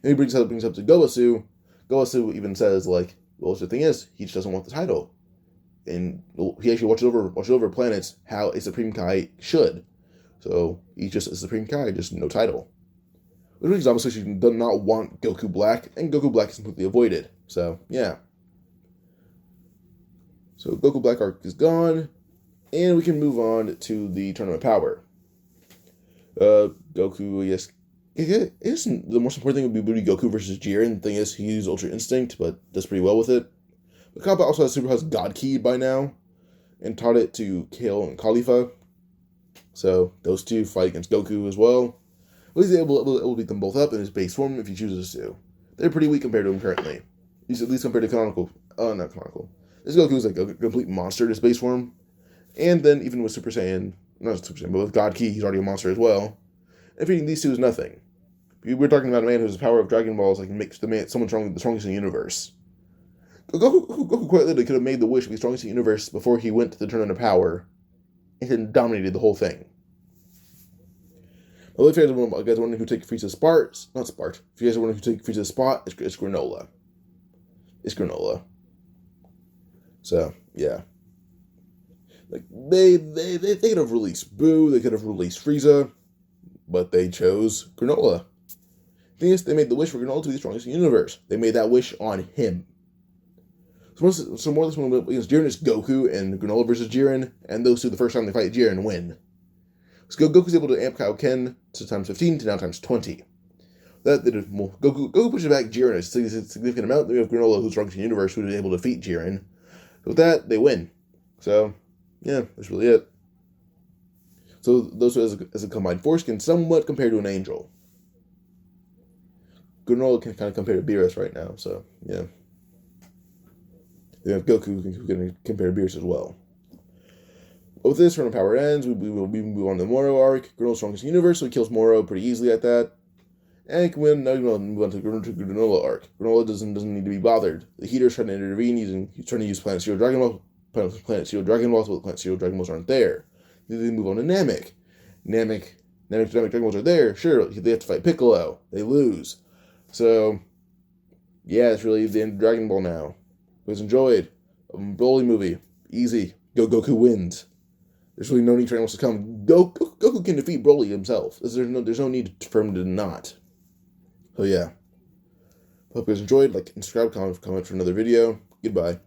And he brings up to Gowasu. Gowasu even says, well, the thing is, he just doesn't want the title. And he actually watches over planets how a Supreme Kai should. So he's just a Supreme Kai, just no title. Which means Zamasu does not want Goku Black, and Goku Black is completely avoided. So, yeah. So Goku Black arc is gone, and we can move on to the Tournament Power. Goku, yes. I guess the most important thing would be Goku versus Jiren. The thing is, he uses Ultra Instinct, but does pretty well with it. But Kappa also has God Ki by now, and taught it to Kale and Khalifa. So those two fight against Goku as well. But he's able to beat them both up in his base form if he chooses to. They're pretty weak compared to him currently. He's at least compared to Canonical. Not Canonical. This Goku is a complete monster in his base form. And then even with Super Saiyan, not Super Saiyan, but with God Ki, he's already a monster as well. And defeating these two is nothing. We're talking about a man whose power of Dragon Balls makes someone the strongest in the universe. Goku quite literally could have made the wish to be the strongest in the universe before he went to the Tournament of Power and then dominated the whole thing. Well, if you guys are wondering who take Frieza's spot, if you guys are wondering who take Frieza's spot, it's Granolah. It's Granolah. So, yeah. They could have released Boo, they could have released Frieza, but they chose Granolah. The thing is, they made the wish for Granolah to be the strongest in the universe. They made that wish on him. So more or less when against Jiren is Goku and Granolah versus Jiren, and those two, the first time they fight Jiren, win. So Goku's able to amp Kaioken to times 15 to now times 20. That they did more. Goku pushes back Jiren a significant amount. Then we have Granolah, who's strongest in the universe, who is able to defeat Jiren. So with that, they win. So, yeah, that's really it. So those two as a combined force can somewhat compare to an angel. Granolah can kind of compare to Beerus right now, so, yeah. Then we have Goku who can compare to Beerus as well. But with this, Tournament Power ends, we move on to the Moro arc. Granolah's strongest in the universe, so he kills Moro pretty easily at that. And you can win. Now you want to move on to Granolah arc. Granolah doesn't need to be bothered. The Heater's trying to intervene. He's trying to use Planet Steel Dragon Balls. Planet Steel Dragon Balls, but Planet Steel Dragon Balls aren't there. Then they move on to Namek. Namek Dragon Balls are there. Sure, they have to fight Piccolo. They lose. So, yeah, it's really the end of Dragon Ball now. It was enjoyed. A Broly movie. Easy. Goku wins. There's really no need for anyone else to come. Goku can defeat Broly himself. There's no need for him to not. So yeah. Hope you guys enjoyed. Like and subscribe, comment for another video. Goodbye.